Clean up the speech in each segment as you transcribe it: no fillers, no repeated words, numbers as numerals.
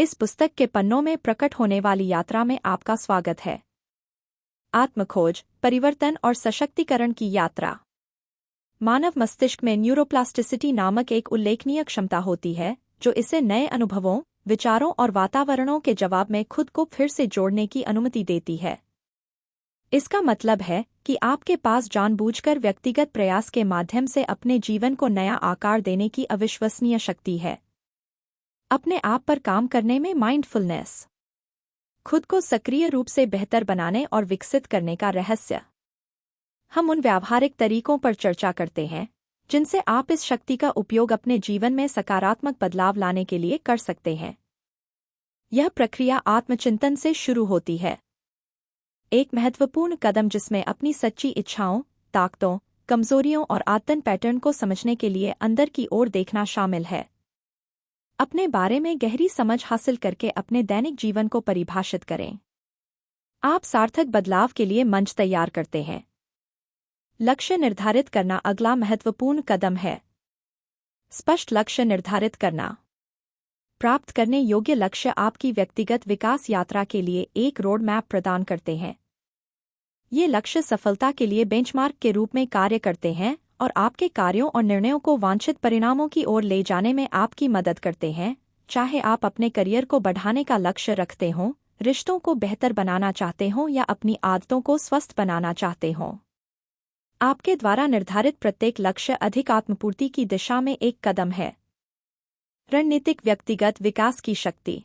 इस पुस्तक के पन्नों में प्रकट होने वाली यात्रा में आपका स्वागत है। आत्मखोज, परिवर्तन और सशक्तिकरण की यात्रा। मानव मस्तिष्क में न्यूरोप्लास्टिसिटी नामक एक उल्लेखनीय क्षमता होती है जो इसे नए अनुभवों, विचारों और वातावरणों के जवाब में खुद को फिर से जोड़ने की अनुमति देती है। इसका मतलब है कि आपके पास जानबूझकर व्यक्तिगत प्रयास के माध्यम से अपने जीवन को नया आकार देने की अविश्वसनीय शक्ति है। अपने आप पर काम करने में माइंडफुलनेस, खुद को सक्रिय रूप से बेहतर बनाने और विकसित करने का रहस्य। हम उन व्यावहारिक तरीकों पर चर्चा करते हैं जिनसे आप इस शक्ति का उपयोग अपने जीवन में सकारात्मक बदलाव लाने के लिए कर सकते हैं। यह प्रक्रिया आत्मचिंतन से शुरू होती है, एक महत्वपूर्ण कदम जिसमें अपनी सच्ची इच्छाओं, ताकतों, कमजोरियों और आदतन पैटर्न को समझने के लिए अंदर की ओर देखना शामिल है। अपने बारे में गहरी समझ हासिल करके अपने दैनिक जीवन को परिभाषित करें। आप सार्थक बदलाव के लिए मंच तैयार करते हैं। लक्ष्य निर्धारित करना अगला महत्वपूर्ण कदम है। स्पष्ट लक्ष्य निर्धारित करना। प्राप्त करने योग्य लक्ष्य आपकी व्यक्तिगत विकास यात्रा के लिए एक रोड मैप प्रदान करते हैं। ये लक्ष्य सफलता के लिए बेंचमार्क के रूप में कार्य करते हैं और आपके कार्यों और निर्णयों को वांछित परिणामों की ओर ले जाने में आपकी मदद करते हैं, चाहे आप अपने करियर को बढ़ाने का लक्ष्य रखते हों, रिश्तों को बेहतर बनाना चाहते हों या अपनी आदतों को स्वस्थ बनाना चाहते हों। आपके द्वारा निर्धारित प्रत्येक लक्ष्य अधिक आत्मपूर्ति की दिशा में एक कदम है। रणनीतिक व्यक्तिगत विकास की शक्ति।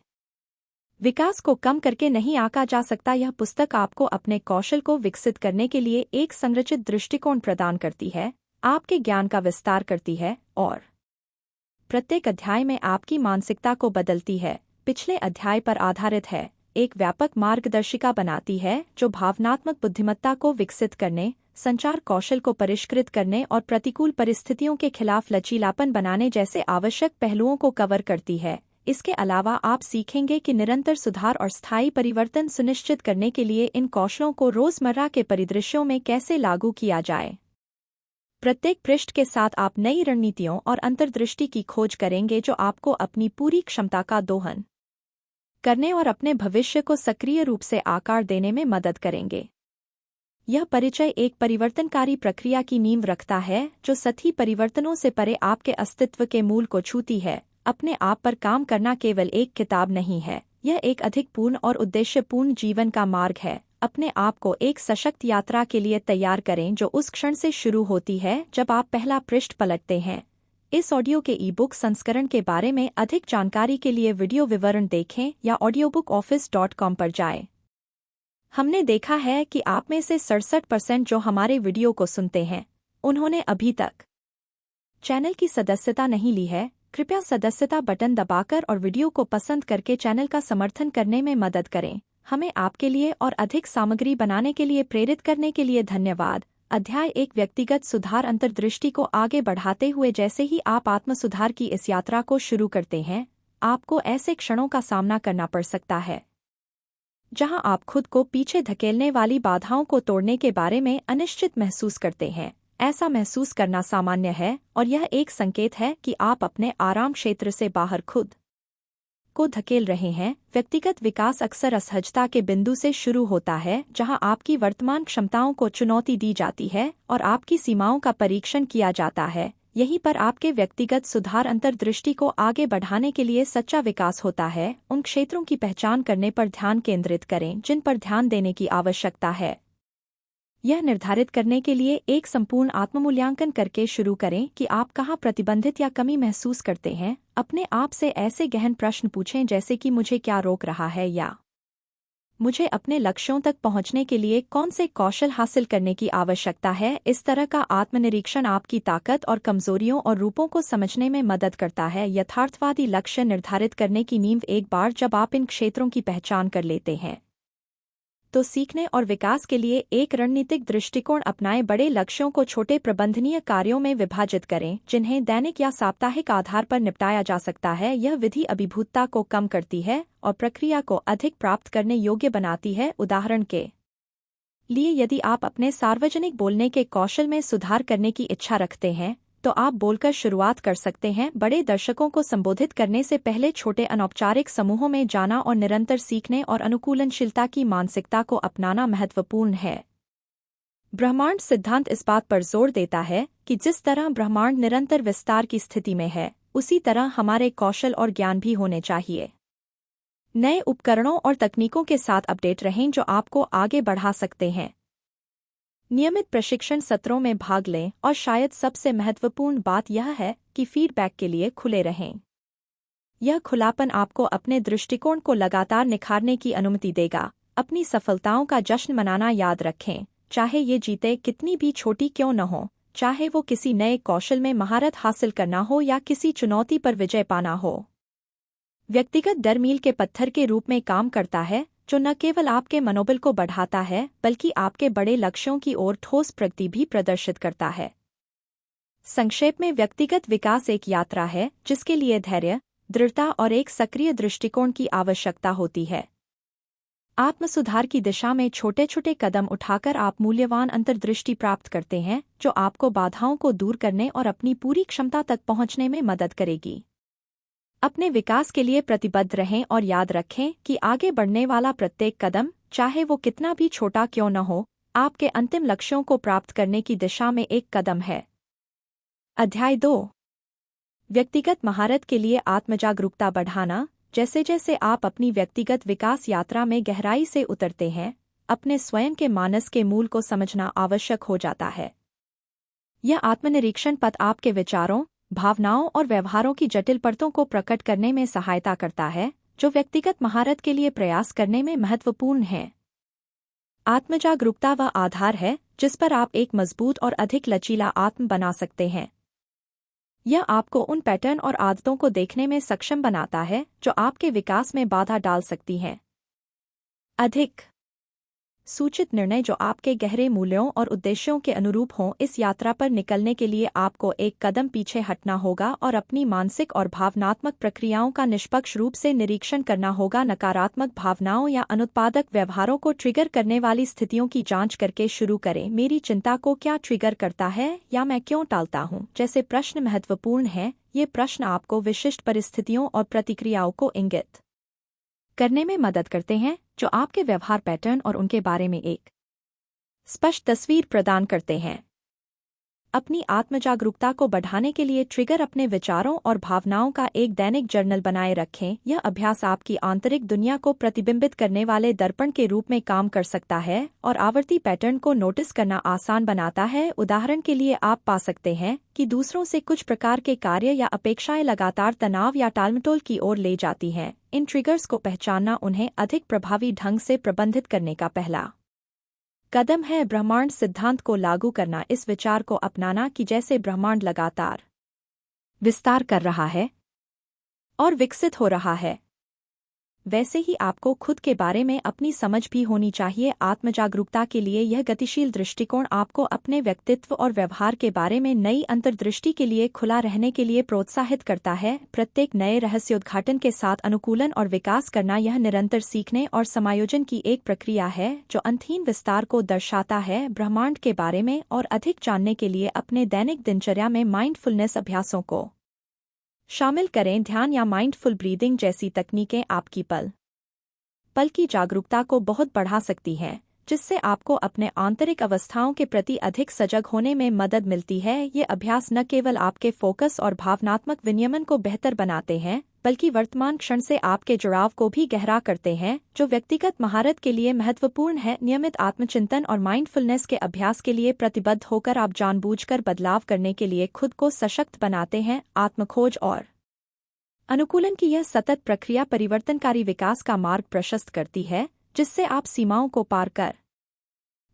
विकास को कम करके नहीं आंका जा सकता। यह पुस्तक आपको अपने कौशल को विकसित करने के लिए एक संरचित दृष्टिकोण प्रदान करती है, आपके ज्ञान का विस्तार करती है और प्रत्येक अध्याय में आपकी मानसिकता को बदलती है, पिछले अध्याय पर आधारित है, एक व्यापक मार्गदर्शिका बनाती है जो भावनात्मक बुद्धिमत्ता को विकसित करने, संचार कौशल को परिष्कृत करने और प्रतिकूल परिस्थितियों के खिलाफ लचीलापन बनाने जैसे आवश्यक पहलुओं को कवर करती है। इसके अलावा आप सीखेंगे कि निरंतर सुधार और स्थायी परिवर्तन सुनिश्चित करने के लिए इन कौशलों को रोजमर्रा के परिदृश्यों में कैसे लागू किया जाए। प्रत्येक पृष्ठ के साथ आप नई रणनीतियों और अंतर्दृष्टि की खोज करेंगे जो आपको अपनी पूरी क्षमता का दोहन करने और अपने भविष्य को सक्रिय रूप से आकार देने में मदद करेंगे। यह परिचय एक परिवर्तनकारी प्रक्रिया की नींव रखता है जो सतही परिवर्तनों से परे आपके अस्तित्व के मूल को छूती है। अपने आप पर काम करना केवल एक किताब नहीं है, यह एक अधिक पूर्ण और उद्देश्यपूर्ण जीवन का मार्ग है। अपने आप को एक सशक्त यात्रा के लिए तैयार करें जो उस क्षण से शुरू होती है जब आप पहला पृष्ठ पलटते हैं। इस ऑडियो के ई-बुक संस्करण के बारे में अधिक जानकारी के लिए वीडियो विवरण देखें या audiobookoffice.com पर जाएं। हमने देखा है कि आप में से 67% जो हमारे वीडियो को सुनते हैं, उन्होंने अभी तक चैनल की सदस्यता नहीं ली है। कृपया सदस्यता बटन दबाकर और वीडियो को पसंद करके चैनल का समर्थन करने में मदद करें। हमें आपके लिए और अधिक सामग्री बनाने के लिए प्रेरित करने के लिए धन्यवाद। अध्याय एक व्यक्तिगत सुधार अंतर्दृष्टि को आगे बढ़ाते हुए जैसे ही आप आत्मसुधार की इस यात्रा को शुरू करते हैं, आपको ऐसे क्षणों का सामना करना पड़ सकता है जहां आप खुद को पीछे धकेलने वाली बाधाओं को तोड़ने के बारे में अनिश्चित महसूस करते हैं। ऐसा महसूस करना सामान्य है और यह एक संकेत है कि आप अपने आराम क्षेत्र से बाहर खुद को धकेल रहे हैं। व्यक्तिगत विकास अक्सर असहजता के बिंदु से शुरू होता है जहां आपकी वर्तमान क्षमताओं को चुनौती दी जाती है और आपकी सीमाओं का परीक्षण किया जाता है। यहीं पर आपके व्यक्तिगत सुधार अंतर्दृष्टि को आगे बढ़ाने के लिए सच्चा विकास होता है। उन क्षेत्रों की पहचान करने पर ध्यान केंद्रित करें जिन पर ध्यान देने की आवश्यकता है। यह निर्धारित करने के लिए एक संपूर्ण आत्ममूल्यांकन करके शुरू करें कि आप कहाँ प्रतिबंधित या कमी महसूस करते हैं। अपने आप से ऐसे गहन प्रश्न पूछें जैसे कि मुझे क्या रोक रहा है या मुझे अपने लक्ष्यों तक पहुंचने के लिए कौन से कौशल हासिल करने की आवश्यकता है। इस तरह का आत्मनिरीक्षण आपकी ताकत और कमजोरियों और रूपों को समझने में मदद करता है। यथार्थवादी लक्ष्य निर्धारित करने की नींव। एक बार जब आप इन क्षेत्रों की पहचान कर लेते हैं तो सीखने और विकास के लिए एक रणनीतिक दृष्टिकोण अपनाएं। बड़े लक्ष्यों को छोटे प्रबंधनीय कार्यों में विभाजित करें जिन्हें दैनिक या साप्ताहिक आधार पर निपटाया जा सकता है। यह विधि अभिभूतता को कम करती है और प्रक्रिया को अधिक प्राप्त करने योग्य बनाती है। उदाहरण के लिए, यदि आप अपने सार्वजनिक बोलने के कौशल में सुधार करने की इच्छा रखते हैं तो आप बोलकर शुरुआत कर सकते हैं। बड़े दर्शकों को संबोधित करने से पहले छोटे अनौपचारिक समूहों में जाना और निरंतर सीखने और अनुकूलनशीलता की मानसिकता को अपनाना महत्वपूर्ण है। ब्रह्मांड सिद्धांत इस बात पर जोर देता है कि जिस तरह ब्रह्मांड निरंतर विस्तार की स्थिति में है, उसी तरह हमारे कौशल और ज्ञान भी होने चाहिए। नए उपकरणों और तकनीकों के साथ अपडेट रहें जो आपको आगे बढ़ा सकते हैं। नियमित प्रशिक्षण सत्रों में भाग लें और शायद सबसे महत्वपूर्ण बात यह है कि फीडबैक के लिए खुले रहें। यह खुलापन आपको अपने दृष्टिकोण को लगातार निखारने की अनुमति देगा। अपनी सफलताओं का जश्न मनाना याद रखें, चाहे ये जीते कितनी भी छोटी क्यों न हो, चाहे वो किसी नए कौशल में महारत हासिल करना हो या किसी चुनौती पर विजय पाना हो। व्यक्तिगत डर मील के पत्थर के रूप में काम करता है, जो न केवल आपके मनोबल को बढ़ाता है बल्कि आपके बड़े लक्ष्यों की ओर ठोस प्रगति भी प्रदर्शित करता है। संक्षेप में, व्यक्तिगत विकास एक यात्रा है जिसके लिए धैर्य, दृढ़ता और एक सक्रिय दृष्टिकोण की आवश्यकता होती है। आत्मसुधार की दिशा में छोटे छोटे कदम उठाकर आप मूल्यवान अंतर्दृष्टि प्राप्त करते हैं जो आपको बाधाओं को दूर करने और अपनी पूरी क्षमता तक पहुंचने में मदद करेगी। अपने विकास के लिए प्रतिबद्ध रहें और याद रखें कि आगे बढ़ने वाला प्रत्येक कदम, चाहे वो कितना भी छोटा क्यों न हो, आपके अंतिम लक्ष्यों को प्राप्त करने की दिशा में एक कदम है। अध्याय 2। व्यक्तिगत महारत के लिए आत्मजागरूकता बढ़ाना। जैसे जैसे आप अपनी व्यक्तिगत विकास यात्रा में गहराई से उतरते हैं, अपने स्वयं के मानस के मूल को समझना आवश्यक हो जाता है। यह आत्मनिरीक्षण पथ आपके विचारों, भावनाओं और व्यवहारों की जटिल परतों को प्रकट करने में सहायता करता है, जो व्यक्तिगत महारत के लिए प्रयास करने में महत्वपूर्ण है। आत्मजागरूकता वह आधार है जिस पर आप एक मजबूत और अधिक लचीला आत्म बना सकते हैं। यह आपको उन पैटर्न और आदतों को देखने में सक्षम बनाता है जो आपके विकास में बाधा डाल सकती हैं। अधिक सूचित निर्णय जो आपके गहरे मूल्यों और उद्देश्यों के अनुरूप हों। इस यात्रा पर निकलने के लिए आपको एक कदम पीछे हटना होगा और अपनी मानसिक और भावनात्मक प्रक्रियाओं का निष्पक्ष रूप से निरीक्षण करना होगा। नकारात्मक भावनाओं या अनुत्पादक व्यवहारों को ट्रिगर करने वाली स्थितियों की जांच करके शुरू करें। मेरी चिंता को क्या ट्रिगर करता है या मैं क्यों टालता हूँ जैसे प्रश्न महत्वपूर्ण हैं। ये प्रश्न आपको विशिष्ट परिस्थितियों और प्रतिक्रियाओं को इंगित करने में मदद करते हैं जो आपके व्यवहार पैटर्न और उनके बारे में एक स्पष्ट तस्वीर प्रदान करते हैं। अपनी आत्मजागरूकता को बढ़ाने के लिए ट्रिगर अपने विचारों और भावनाओं का एक दैनिक जर्नल बनाए रखें। यह अभ्यास आपकी आंतरिक दुनिया को प्रतिबिंबित करने वाले दर्पण के रूप में काम कर सकता है और आवर्ती पैटर्न को नोटिस करना आसान बनाता है। उदाहरण के लिए, आप पा सकते हैं कि दूसरों से कुछ प्रकार के कार्य या अपेक्षाएं लगातार तनाव या टालमटोल की ओर ले जाती हैं। इन ट्रिगर्स को पहचानना उन्हें अधिक प्रभावी ढंग से प्रबंधित करने का पहला कदम है। ब्रह्मांड सिद्धांत को लागू करना। इस विचार को अपनाना कि जैसे ब्रह्मांड लगातार विस्तार कर रहा है और विकसित हो रहा है, वैसे ही आपको खुद के बारे में अपनी समझ भी होनी चाहिए। आत्मजागरूकता के लिए यह गतिशील दृष्टिकोण आपको अपने व्यक्तित्व और व्यवहार के बारे में नई अंतर्दृष्टि के लिए खुला रहने के लिए प्रोत्साहित करता है। प्रत्येक नए रहस्योद्घाटन के साथ अनुकूलन और विकास करना यह निरंतर सीखने और समायोजन की एक प्रक्रिया है जो अंतहीन विस्तार को दर्शाता है। ब्रह्मांड के बारे में और अधिक जानने के लिए अपने दैनिक दिनचर्या में माइंडफुलनेस अभ्यासों को शामिल करें। ध्यान या माइंडफुल ब्रीदिंग जैसी तकनीकें आपकी पल पल की जागरूकता को बहुत बढ़ा सकती हैं, जिससे आपको अपने आंतरिक अवस्थाओं के प्रति अधिक सजग होने में मदद मिलती है। ये अभ्यास न केवल आपके फोकस और भावनात्मक विनियमन को बेहतर बनाते हैं, बल्कि वर्तमान क्षण से आपके जुड़ाव को भी गहरा करते हैं, जो व्यक्तिगत महारत के लिए महत्वपूर्ण है। नियमित आत्मचिंतन और माइंडफुलनेस के अभ्यास के लिए प्रतिबद्ध होकर आप जानबूझकर बदलाव करने के लिए खुद को सशक्त बनाते हैं। आत्मखोज और अनुकूलन की यह सतत प्रक्रिया परिवर्तनकारी विकास का मार्ग प्रशस्त करती है, जिससे आप सीमाओं को पार कर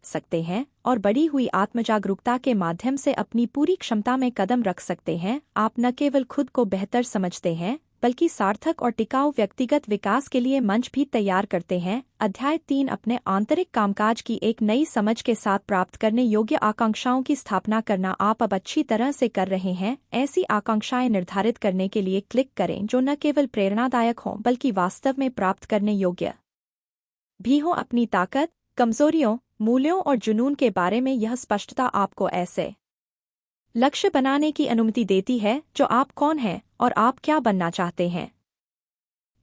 सकते हैं और बढ़ी हुई आत्मजागरूकता के माध्यम से अपनी पूरी क्षमता में कदम रख सकते हैं। आप न केवल खुद को बेहतर समझते हैं, बल्कि सार्थक और टिकाऊ व्यक्तिगत विकास के लिए मंच भी तैयार करते हैं। अध्याय 3। अपने आंतरिक कामकाज की एक नई समझ के साथ प्राप्त करने योग्य आकांक्षाओं की स्थापना करना। आप अब अच्छी तरह से कर रहे हैं। ऐसी आकांक्षाएं निर्धारित करने के लिए क्लिक करें जो न केवल प्रेरणादायक हों बल्कि वास्तव में प्राप्त करने योग्य भी हों। अपनी ताकत, कमजोरियों, मूल्यों और जुनून के बारे में यह स्पष्टता आपको ऐसे लक्ष्य बनाने की अनुमति देती है जो आप कौन हैं और आप क्या बनना चाहते हैं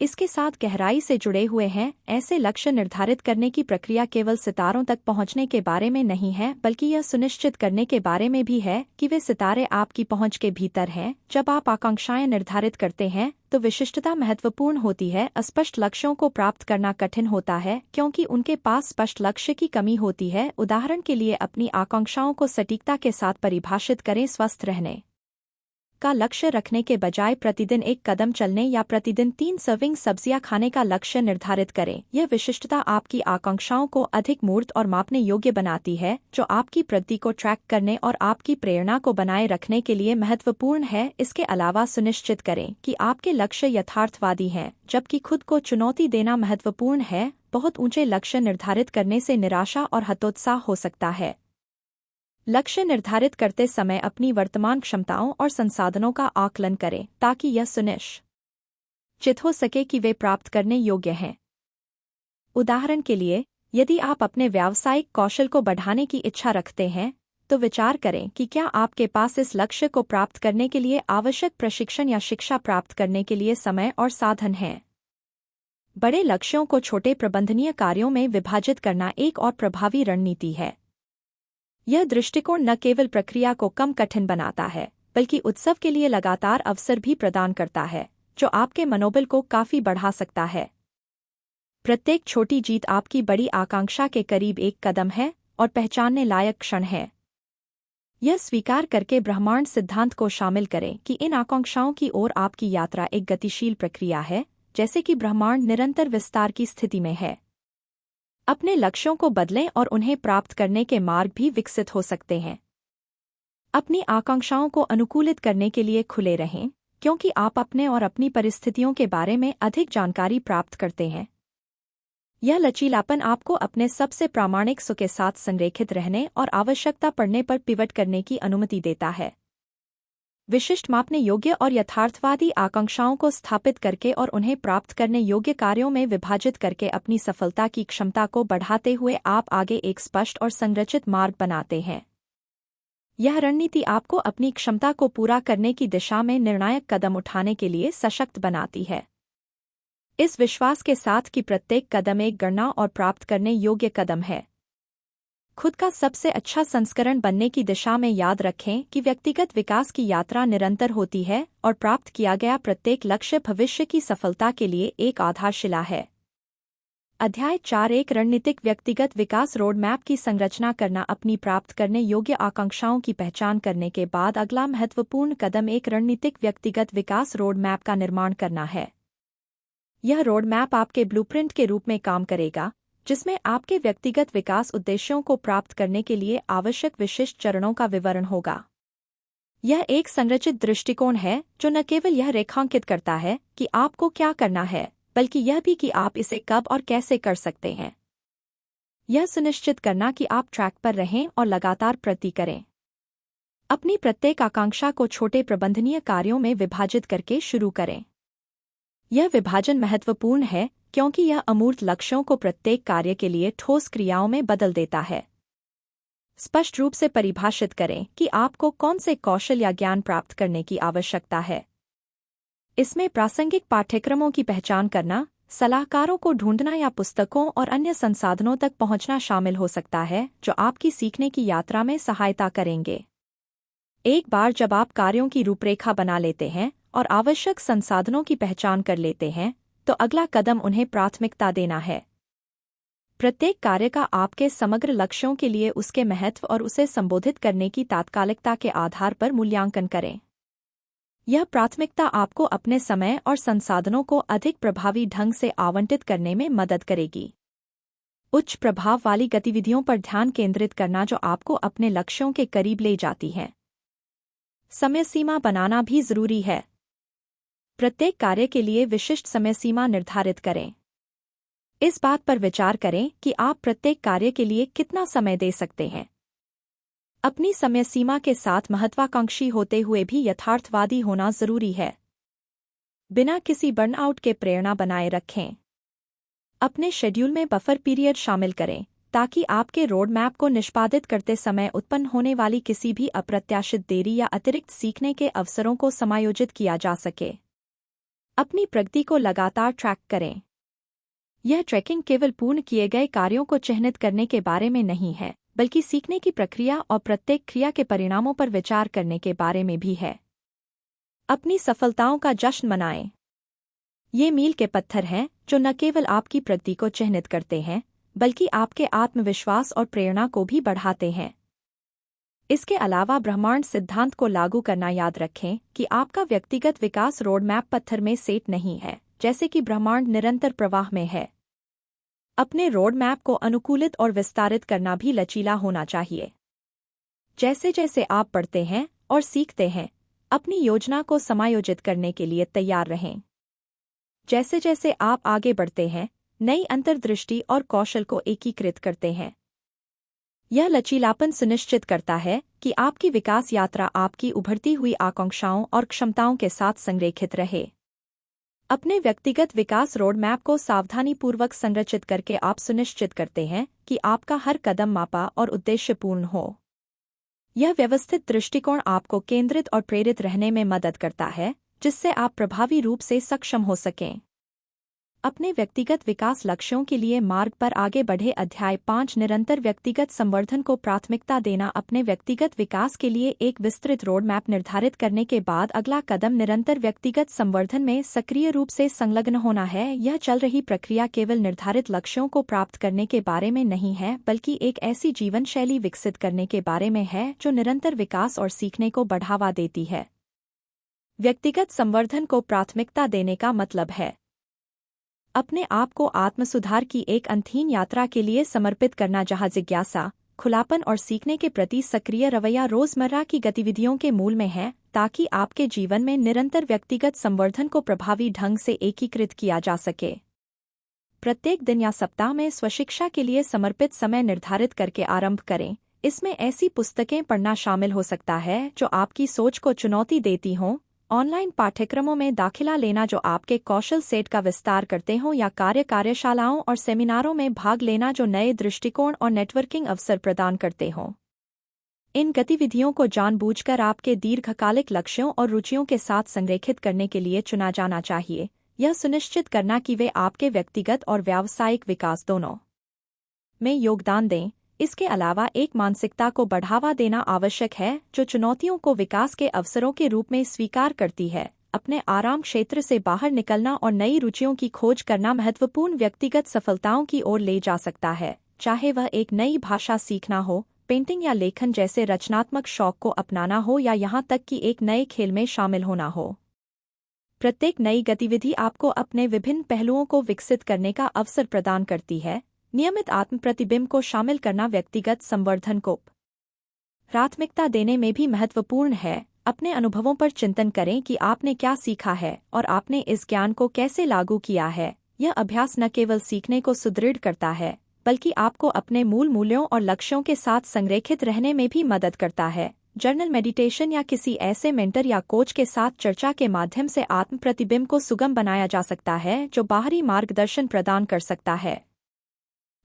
इसके साथ गहराई से जुड़े हुए हैं। ऐसे लक्ष्य निर्धारित करने की प्रक्रिया केवल सितारों तक पहुंचने के बारे में नहीं है, बल्कि यह सुनिश्चित करने के बारे में भी है कि वे सितारे आपकी पहुंच के भीतर हैं। जब आप आकांक्षाएं निर्धारित करते हैं तो विशिष्टता महत्वपूर्ण होती है। अस्पष्ट लक्ष्यों को प्राप्त करना कठिन होता है क्योंकि उनके पास स्पष्ट लक्ष्य की कमी होती है। उदाहरण के लिए अपनी आकांक्षाओं को सटीकता के साथ परिभाषित करें। स्वस्थ रहने का लक्ष्य रखने के बजाय प्रतिदिन 1 कदम चलने या प्रतिदिन 3 सर्विंग सब्जियां खाने का लक्ष्य निर्धारित करें। यह विशिष्टता आपकी आकांक्षाओं को अधिक मूर्त और मापने योग्य बनाती है, जो आपकी प्रगति को ट्रैक करने और आपकी प्रेरणा को बनाए रखने के लिए महत्वपूर्ण है। इसके अलावा सुनिश्चित करें कि आपके लक्ष्य यथार्थवादी हैं, जबकि खुद को चुनौती देना महत्वपूर्ण है। बहुत ऊंचे लक्ष्य निर्धारित करने से निराशा और हतोत्साह हो सकता है। लक्ष्य निर्धारित करते समय अपनी वर्तमान क्षमताओं और संसाधनों का आकलन करें ताकि यह सुनिश्चित हो सके कि वे प्राप्त करने योग्य हैं। उदाहरण के लिए, यदि आप अपने व्यावसायिक कौशल को बढ़ाने की इच्छा रखते हैं, तो विचार करें कि क्या आपके पास इस लक्ष्य को प्राप्त करने के लिए आवश्यक प्रशिक्षण या शिक्षा प्राप्त करने के लिए समय और साधन हैं। बड़े लक्ष्यों को छोटे प्रबंधनीय कार्यों में विभाजित करना एक और प्रभावी रणनीति है। यह दृष्टिकोण न केवल प्रक्रिया को कम कठिन बनाता है, बल्कि उत्सव के लिए लगातार अवसर भी प्रदान करता है, जो आपके मनोबल को काफी बढ़ा सकता है। प्रत्येक छोटी जीत आपकी बड़ी आकांक्षा के करीब एक कदम है और पहचानने लायक क्षण है। यह स्वीकार करके ब्रह्मांड सिद्धांत को शामिल करें कि इन आकांक्षाओं की ओर आपकी यात्रा एक गतिशील प्रक्रिया है, जैसे कि ब्रह्मांड निरंतर विस्तार की स्थिति में है। अपने लक्ष्यों को बदलें और उन्हें प्राप्त करने के मार्ग भी विकसित हो सकते हैं। अपनी आकांक्षाओं को अनुकूलित करने के लिए खुले रहें, क्योंकि आप अपने और अपनी परिस्थितियों के बारे में अधिक जानकारी प्राप्त करते हैं। यह लचीलापन आपको अपने सबसे प्रामाणिक स्व के साथ संरेखित रहने और आवश्यकता पड़ने पर पिवट करने की अनुमति देता है। विशिष्ट, मापने योग्य और यथार्थवादी आकांक्षाओं को स्थापित करके और उन्हें प्राप्त करने योग्य कार्यों में विभाजित करके अपनी सफलता की क्षमता को बढ़ाते हुए आप आगे एक स्पष्ट और संरचित मार्ग बनाते हैं। यह रणनीति आपको अपनी क्षमता को पूरा करने की दिशा में निर्णायक कदम उठाने के लिए सशक्त बनाती है। इस विश्वास के साथ कि प्रत्येक कदम एक गणना और प्राप्त करने योग्य कदम है। खुद का सबसे अच्छा संस्करण बनने की दिशा में याद रखें कि व्यक्तिगत विकास की यात्रा निरंतर होती है और प्राप्त किया गया प्रत्येक लक्ष्य भविष्य की सफलता के लिए एक आधारशिला है। अध्याय 4 एक रणनीतिक व्यक्तिगत विकास रोड मैप की संरचना करना। अपनी प्राप्त करने योग्य आकांक्षाओं की पहचान करने के बाद अगला महत्वपूर्ण कदम एक रणनीतिक व्यक्तिगत विकास रोड मैप का निर्माण करना है। यह रोड मैप आपके ब्लूप्रिंट के रूप में काम करेगा, जिसमें आपके व्यक्तिगत विकास उद्देश्यों को प्राप्त करने के लिए आवश्यक विशिष्ट चरणों का विवरण होगा। यह एक संरचित दृष्टिकोण है जो न केवल यह रेखांकित करता है कि आपको क्या करना है, बल्कि यह भी कि आप इसे कब और कैसे कर सकते हैं। यह सुनिश्चित करना कि आप ट्रैक पर रहें और लगातार प्रगति करें। अपनी प्रत्येक आकांक्षा को छोटे प्रबंधनीय कार्यों में विभाजित करके शुरू करें। यह विभाजन महत्वपूर्ण है क्योंकि यह अमूर्त लक्ष्यों को प्रत्येक कार्य के लिए ठोस क्रियाओं में बदल देता है। स्पष्ट रूप से परिभाषित करें कि आपको कौन से कौशल या ज्ञान प्राप्त करने की आवश्यकता है। इसमें प्रासंगिक पाठ्यक्रमों की पहचान करना, सलाहकारों को ढूंढना या पुस्तकों और अन्य संसाधनों तक पहुंचना शामिल हो सकता है जो आपकी सीखने की यात्रा में सहायता करेंगे। एक बार जब आप कार्यों की रूपरेखा बना लेते हैं और आवश्यक संसाधनों की पहचान कर लेते हैं, तो अगला कदम उन्हें प्राथमिकता देना है। प्रत्येक कार्य का आपके समग्र लक्ष्यों के लिए उसके महत्व और उसे संबोधित करने की तात्कालिकता के आधार पर मूल्यांकन करें। यह प्राथमिकता आपको अपने समय और संसाधनों को अधिक प्रभावी ढंग से आवंटित करने में मदद करेगी। उच्च प्रभाव वाली गतिविधियों पर ध्यान केंद्रित करना जो आपको अपने लक्ष्यों के करीब ले जाती हैं। समय सीमा बनाना भी जरूरी है। प्रत्येक कार्य के लिए विशिष्ट समय सीमा निर्धारित करें। इस बात पर विचार करें कि आप प्रत्येक कार्य के लिए कितना समय दे सकते हैं। अपनी समय सीमा के साथ महत्वाकांक्षी होते हुए भी यथार्थवादी होना जरूरी है। बिना किसी बर्नआउट के प्रेरणा बनाए रखें। अपने शेड्यूल में बफर पीरियड शामिल करें ताकि आपके रोड मैप को निष्पादित करते समय उत्पन्न होने वाली किसी भी अप्रत्याशित देरी या अतिरिक्त सीखने के अवसरों को समायोजित किया जा सके। अपनी प्रगति को लगातार ट्रैक करें। यह ट्रैकिंग केवल पूर्ण किए गए कार्यों को चिह्नित करने के बारे में नहीं है, बल्कि सीखने की प्रक्रिया और प्रत्येक क्रिया के परिणामों पर विचार करने के बारे में भी है। अपनी सफलताओं का जश्न मनाएं। ये मील के पत्थर हैं जो न केवल आपकी प्रगति को चिह्नित करते हैं, बल्कि आपके आत्मविश्वास और प्रेरणा को भी बढ़ाते हैं। इसके अलावा ब्रह्मांड सिद्धांत को लागू करना याद रखें कि आपका व्यक्तिगत विकास रोड मैप पत्थर में सेट नहीं है, जैसे कि ब्रह्मांड निरंतर प्रवाह में है। अपने रोड मैप को अनुकूलित और विस्तारित करना भी लचीला होना चाहिए। जैसे जैसे आप पढ़ते हैं और सीखते हैं, अपनी योजना को समायोजित करने के लिए तैयार रहें। जैसे जैसे आप आगे बढ़ते हैं, नई अंतर्दृष्टि और कौशल को एकीकृत करते हैं। यह लचीलापन सुनिश्चित करता है कि आपकी विकास यात्रा आपकी उभरती हुई आकांक्षाओं और क्षमताओं के साथ संरेखित रहे। अपने व्यक्तिगत विकास रोड मैप को सावधानीपूर्वक संरचित करके आप सुनिश्चित करते हैं कि आपका हर कदम मापा और उद्देश्यपूर्ण हो। यह व्यवस्थित दृष्टिकोण आपको केंद्रित और प्रेरित रहने में मदद करता है, जिससे आप प्रभावी रूप से सक्षम हो सकें। अपने व्यक्तिगत विकास लक्ष्यों के लिए मार्ग पर आगे बढ़े। अध्याय 5 निरंतर व्यक्तिगत संवर्धन को प्राथमिकता देना। अपने व्यक्तिगत विकास के लिए एक विस्तृत रोड मैप निर्धारित करने के बाद अगला कदम निरंतर व्यक्तिगत संवर्धन में सक्रिय रूप से संलग्न होना है। यह चल रही प्रक्रिया केवल निर्धारित लक्ष्यों को प्राप्त करने के बारे में नहीं है, बल्कि एक ऐसी जीवन शैली विकसित करने के बारे में है जो निरंतर विकास और सीखने को बढ़ावा देती है। व्यक्तिगत संवर्धन को प्राथमिकता देने का मतलब है अपने आप को आत्मसुधार की एक अंतहीन यात्रा के लिए समर्पित करना, जहां जिज्ञासा, खुलापन और सीखने के प्रति सक्रिय रवैया रोजमर्रा की गतिविधियों के मूल में है, ताकि आपके जीवन में निरंतर व्यक्तिगत संवर्धन को प्रभावी ढंग से एकीकृत किया जा सके। प्रत्येक दिन या सप्ताह में स्वशिक्षा के लिए समर्पित समय निर्धारित करके आरंभ करें। इसमें ऐसी पुस्तकें पढ़ना शामिल हो सकता है जो आपकी सोच को चुनौती देती हों, ऑनलाइन पाठ्यक्रमों में दाखिला लेना जो आपके कौशल सेट का विस्तार करते हों, या कार्यशालाओं और सेमिनारों में भाग लेना जो नए दृष्टिकोण और नेटवर्किंग अवसर प्रदान करते हों। इन गतिविधियों को जानबूझकर आपके दीर्घकालिक लक्ष्यों और रुचियों के साथ संरेखित करने के लिए चुना जाना चाहिए। यह सुनिश्चित करना कि वे आपके व्यक्तिगत और व्यावसायिक विकास दोनों में योगदान दें। इसके अलावा एक मानसिकता को बढ़ावा देना आवश्यक है जो चुनौतियों को विकास के अवसरों के रूप में स्वीकार करती है। अपने आराम क्षेत्र से बाहर निकलना और नई रुचियों की खोज करना महत्वपूर्ण व्यक्तिगत सफलताओं की ओर ले जा सकता है, चाहे वह एक नई भाषा सीखना हो, पेंटिंग या लेखन जैसे रचनात्मक शौक को अपनाना हो, या यहाँ तक कि एक नए खेल में शामिल होना हो। प्रत्येक नई गतिविधि आपको अपने विभिन्न पहलुओं को विकसित करने का अवसर प्रदान करती है। नियमित आत्म प्रतिबिंब को शामिल करना व्यक्तिगत संवर्धन को प्राथमिकता देने में भी महत्वपूर्ण है। अपने अनुभवों पर चिंतन करें कि आपने क्या सीखा है और आपने इस ज्ञान को कैसे लागू किया है। यह अभ्यास न केवल सीखने को सुदृढ़ करता है, बल्कि आपको अपने मूल मूल्यों और लक्ष्यों के साथ संरेखित रहने में भी मदद करता है। जर्नल मेडिटेशन या किसी ऐसे मेंटर या कोच के साथ चर्चा के माध्यम से आत्म प्रतिबिंब को सुगम बनाया जा सकता है, जो बाहरी मार्गदर्शन प्रदान कर सकता है।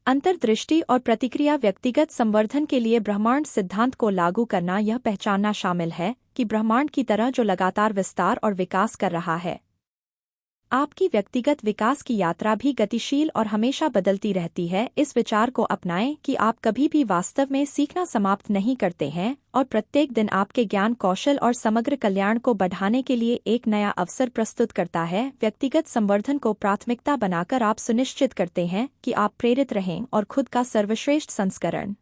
अंतर्दृष्टि और प्रतिक्रिया। व्यक्तिगत संवर्धन के लिए ब्रह्मांड सिद्धांत को लागू करना यह पहचानना शामिल है कि ब्रह्मांड की तरह जो लगातार विस्तार और विकास कर रहा है, आपकी व्यक्तिगत विकास की यात्रा भी गतिशील और हमेशा बदलती रहती है। इस विचार को अपनाएं कि आप कभी भी वास्तव में सीखना समाप्त नहीं करते हैं, और प्रत्येक दिन आपके ज्ञान, कौशल और समग्र कल्याण को बढ़ाने के लिए एक नया अवसर प्रस्तुत करता है। व्यक्तिगत संवर्धन को प्राथमिकता बनाकर आप सुनिश्चित करते हैं कि आप प्रेरित रहें और खुद का सर्वश्रेष्ठ संस्करण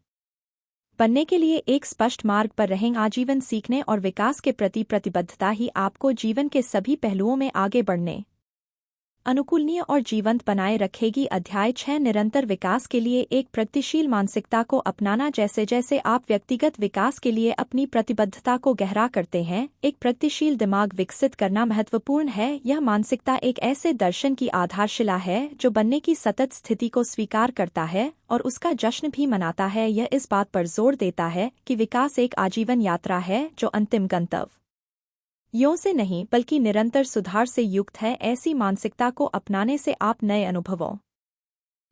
बनने के लिए एक स्पष्ट मार्ग पर रहें। आजीवन सीखने और विकास के प्रति प्रतिबद्धता ही आपको जीवन के सभी पहलुओं में आगे बढ़ने, अनुकूलनीय और जीवंत बनाए रखेगी। अध्याय 6 निरंतर विकास के लिए एक प्रगतिशील मानसिकता को अपनाना। जैसे जैसे आप व्यक्तिगत विकास के लिए अपनी प्रतिबद्धता को गहरा करते हैं, एक प्रगतिशील दिमाग विकसित करना महत्वपूर्ण है। यह मानसिकता एक ऐसे दर्शन की आधारशिला है जो बनने की सतत स्थिति को स्वीकार करता है और उसका जश्न भी मनाता है। यह इस बात पर जोर देता है कि विकास एक आजीवन यात्रा है जो अंतिम गंतव्य यों से नहीं बल्कि निरंतर सुधार से युक्त है। ऐसी मानसिकता को अपनाने से आप नए अनुभवों,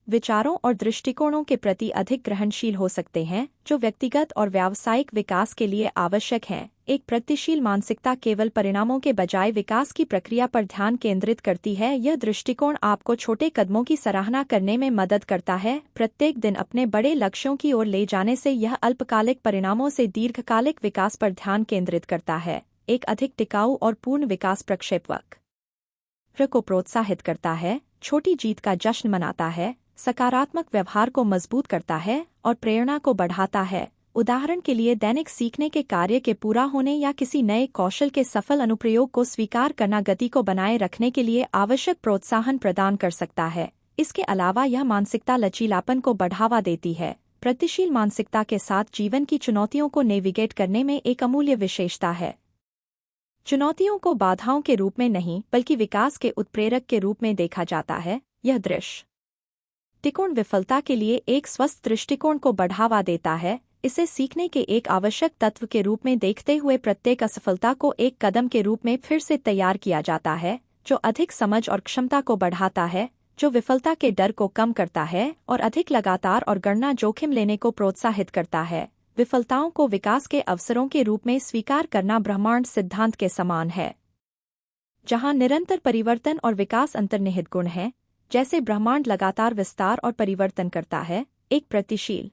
विचारों और दृष्टिकोणों के प्रति अधिक ग्रहणशील हो सकते हैं जो व्यक्तिगत और व्यावसायिक विकास के लिए आवश्यक हैं। एक प्रगतिशील मानसिकता केवल परिणामों के बजाय विकास की प्रक्रिया पर ध्यान केंद्रित करती है। यह दृष्टिकोण आपको छोटे कदमों की सराहना करने में मदद करता है, प्रत्येक दिन अपने बड़े लक्ष्यों की ओर ले जाने से यह अल्पकालिक परिणामों से दीर्घकालिक विकास पर ध्यान केंद्रित करता है। एक अधिक टिकाऊ और पूर्ण विकास प्रक्षेपवक्र को प्रोत्साहित करता है, छोटी जीत का जश्न मनाता है, सकारात्मक व्यवहार को मजबूत करता है और प्रेरणा को बढ़ाता है। उदाहरण के लिए दैनिक सीखने के कार्य के पूरा होने या किसी नए कौशल के सफल अनुप्रयोग को स्वीकार करना गति को बनाए रखने के लिए आवश्यक प्रोत्साहन प्रदान कर सकता है। इसके अलावा यह मानसिकता लचीलापन को बढ़ावा देती है। प्रगतिशील मानसिकता के साथ जीवन की चुनौतियों को नेविगेट करने में एक अमूल्य विशेषता है। चुनौतियों को बाधाओं के रूप में नहीं बल्कि विकास के उत्प्रेरक के रूप में देखा जाता है। यह दृष्टिकोण विफलता के लिए एक स्वस्थ दृष्टिकोण को बढ़ावा देता है। इसे सीखने के एक आवश्यक तत्व के रूप में देखते हुए प्रत्येक असफलता को एक कदम के रूप में फिर से तैयार किया जाता है, जो अधिक समझ और क्षमता को बढ़ाता है, जो विफलता के डर को कम करता है और अधिक लगातार और गणना जोखिम लेने को प्रोत्साहित करता है। विफलताओं को विकास के अवसरों के रूप में स्वीकार करना ब्रह्मांड सिद्धांत के समान है, जहां निरंतर परिवर्तन और विकास अंतर्निहित गुण हैं। जैसे ब्रह्मांड लगातार विस्तार और परिवर्तन करता है, एक प्रगतिशील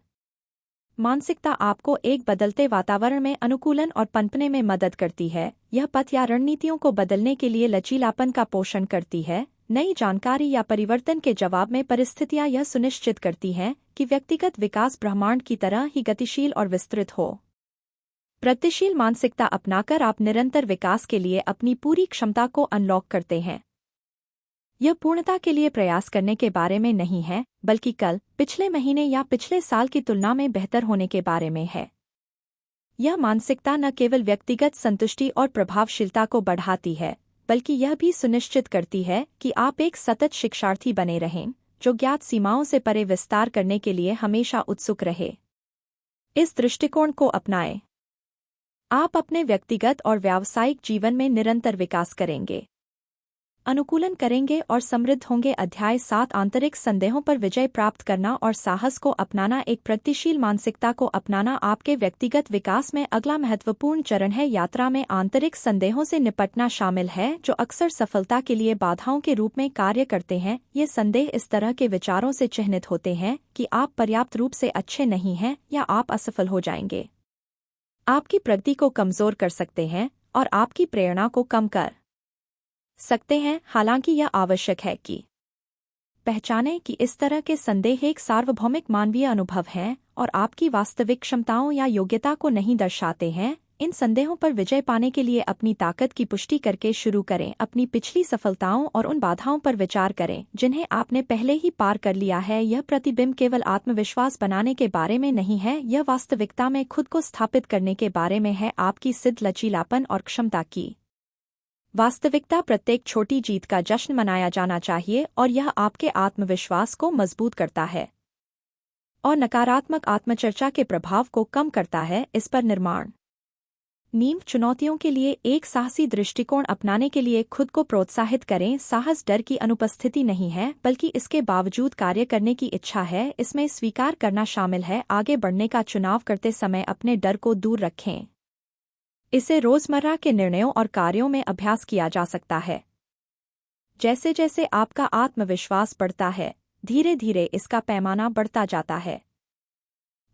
मानसिकता आपको एक बदलते वातावरण में अनुकूलन और पनपने में मदद करती है। यह पथ या रणनीतियों को बदलने के लिए लचीलापन का पोषण करती है। नई जानकारी या परिवर्तन के जवाब में परिस्थितियां यह सुनिश्चित करती हैं कि व्यक्तिगत विकास ब्रह्मांड की तरह ही गतिशील और विस्तृत हो। प्रगतिशील मानसिकता अपनाकर आप निरंतर विकास के लिए अपनी पूरी क्षमता को अनलॉक करते हैं। यह पूर्णता के लिए प्रयास करने के बारे में नहीं है, बल्कि कल, पिछले महीने या पिछले साल की तुलना में बेहतर होने के बारे में है। यह मानसिकता न केवल व्यक्तिगत संतुष्टि और प्रभावशीलता को बढ़ाती है, बल्कि यह भी सुनिश्चित करती है कि आप एक सतत शिक्षार्थी बने रहें, जो ज्ञात सीमाओं से परे विस्तार करने के लिए हमेशा उत्सुक रहे। इस दृष्टिकोण को अपनाएं। आप अपने व्यक्तिगत और व्यावसायिक जीवन में निरंतर विकास करेंगे, अनुकूलन करेंगे और समृद्ध होंगे। अध्याय 7 आंतरिक संदेहों पर विजय प्राप्त करना और साहस को अपनाना। एक प्रगतिशील मानसिकता को अपनाना आपके व्यक्तिगत विकास में अगला महत्वपूर्ण चरण है। यात्रा में आंतरिक संदेहों से निपटना शामिल है, जो अक्सर सफलता के लिए बाधाओं के रूप में कार्य करते हैं। ये संदेह इस तरह के विचारों से चिह्नित होते हैं कि आप पर्याप्त रूप से अच्छे नहीं हैं या आप असफल हो जाएंगे, आपकी प्रगति को कमजोर कर सकते हैं और आपकी प्रेरणा को कम कर सकते हैं। हालांकि यह आवश्यक है कि पहचानें कि इस तरह के संदेह एक सार्वभौमिक मानवीय अनुभव हैं और आपकी वास्तविक क्षमताओं या योग्यता को नहीं दर्शाते हैं। इन संदेहों पर विजय पाने के लिए अपनी ताकत की पुष्टि करके शुरू करें। अपनी पिछली सफलताओं और उन बाधाओं पर विचार करें जिन्हें आपने पहले ही पार कर लिया है। यह प्रतिबिंब केवल आत्मविश्वास बनाने के बारे में नहीं है, यह वास्तविकता में खुद को स्थापित करने के बारे में है। आपकी सिद्ध लचीलापन और क्षमता की वास्तविकता प्रत्येक छोटी जीत का जश्न मनाया जाना चाहिए और यह आपके आत्मविश्वास को मजबूत करता है और नकारात्मक आत्मचर्चा के प्रभाव को कम करता है। इस पर निर्माण नींव चुनौतियों के लिए एक साहसी दृष्टिकोण अपनाने के लिए खुद को प्रोत्साहित करें। साहस डर की अनुपस्थिति नहीं है, बल्कि इसके बावजूद कार्य करने की इच्छा है। इसमें स्वीकार करना शामिल है। आगे बढ़ने का चुनाव करते समय अपने डर को दूर रखें। इसे रोजमर्रा के निर्णयों और कार्यों में अभ्यास किया जा सकता है। जैसे जैसे आपका आत्मविश्वास बढ़ता है, धीरे धीरे इसका पैमाना बढ़ता जाता है।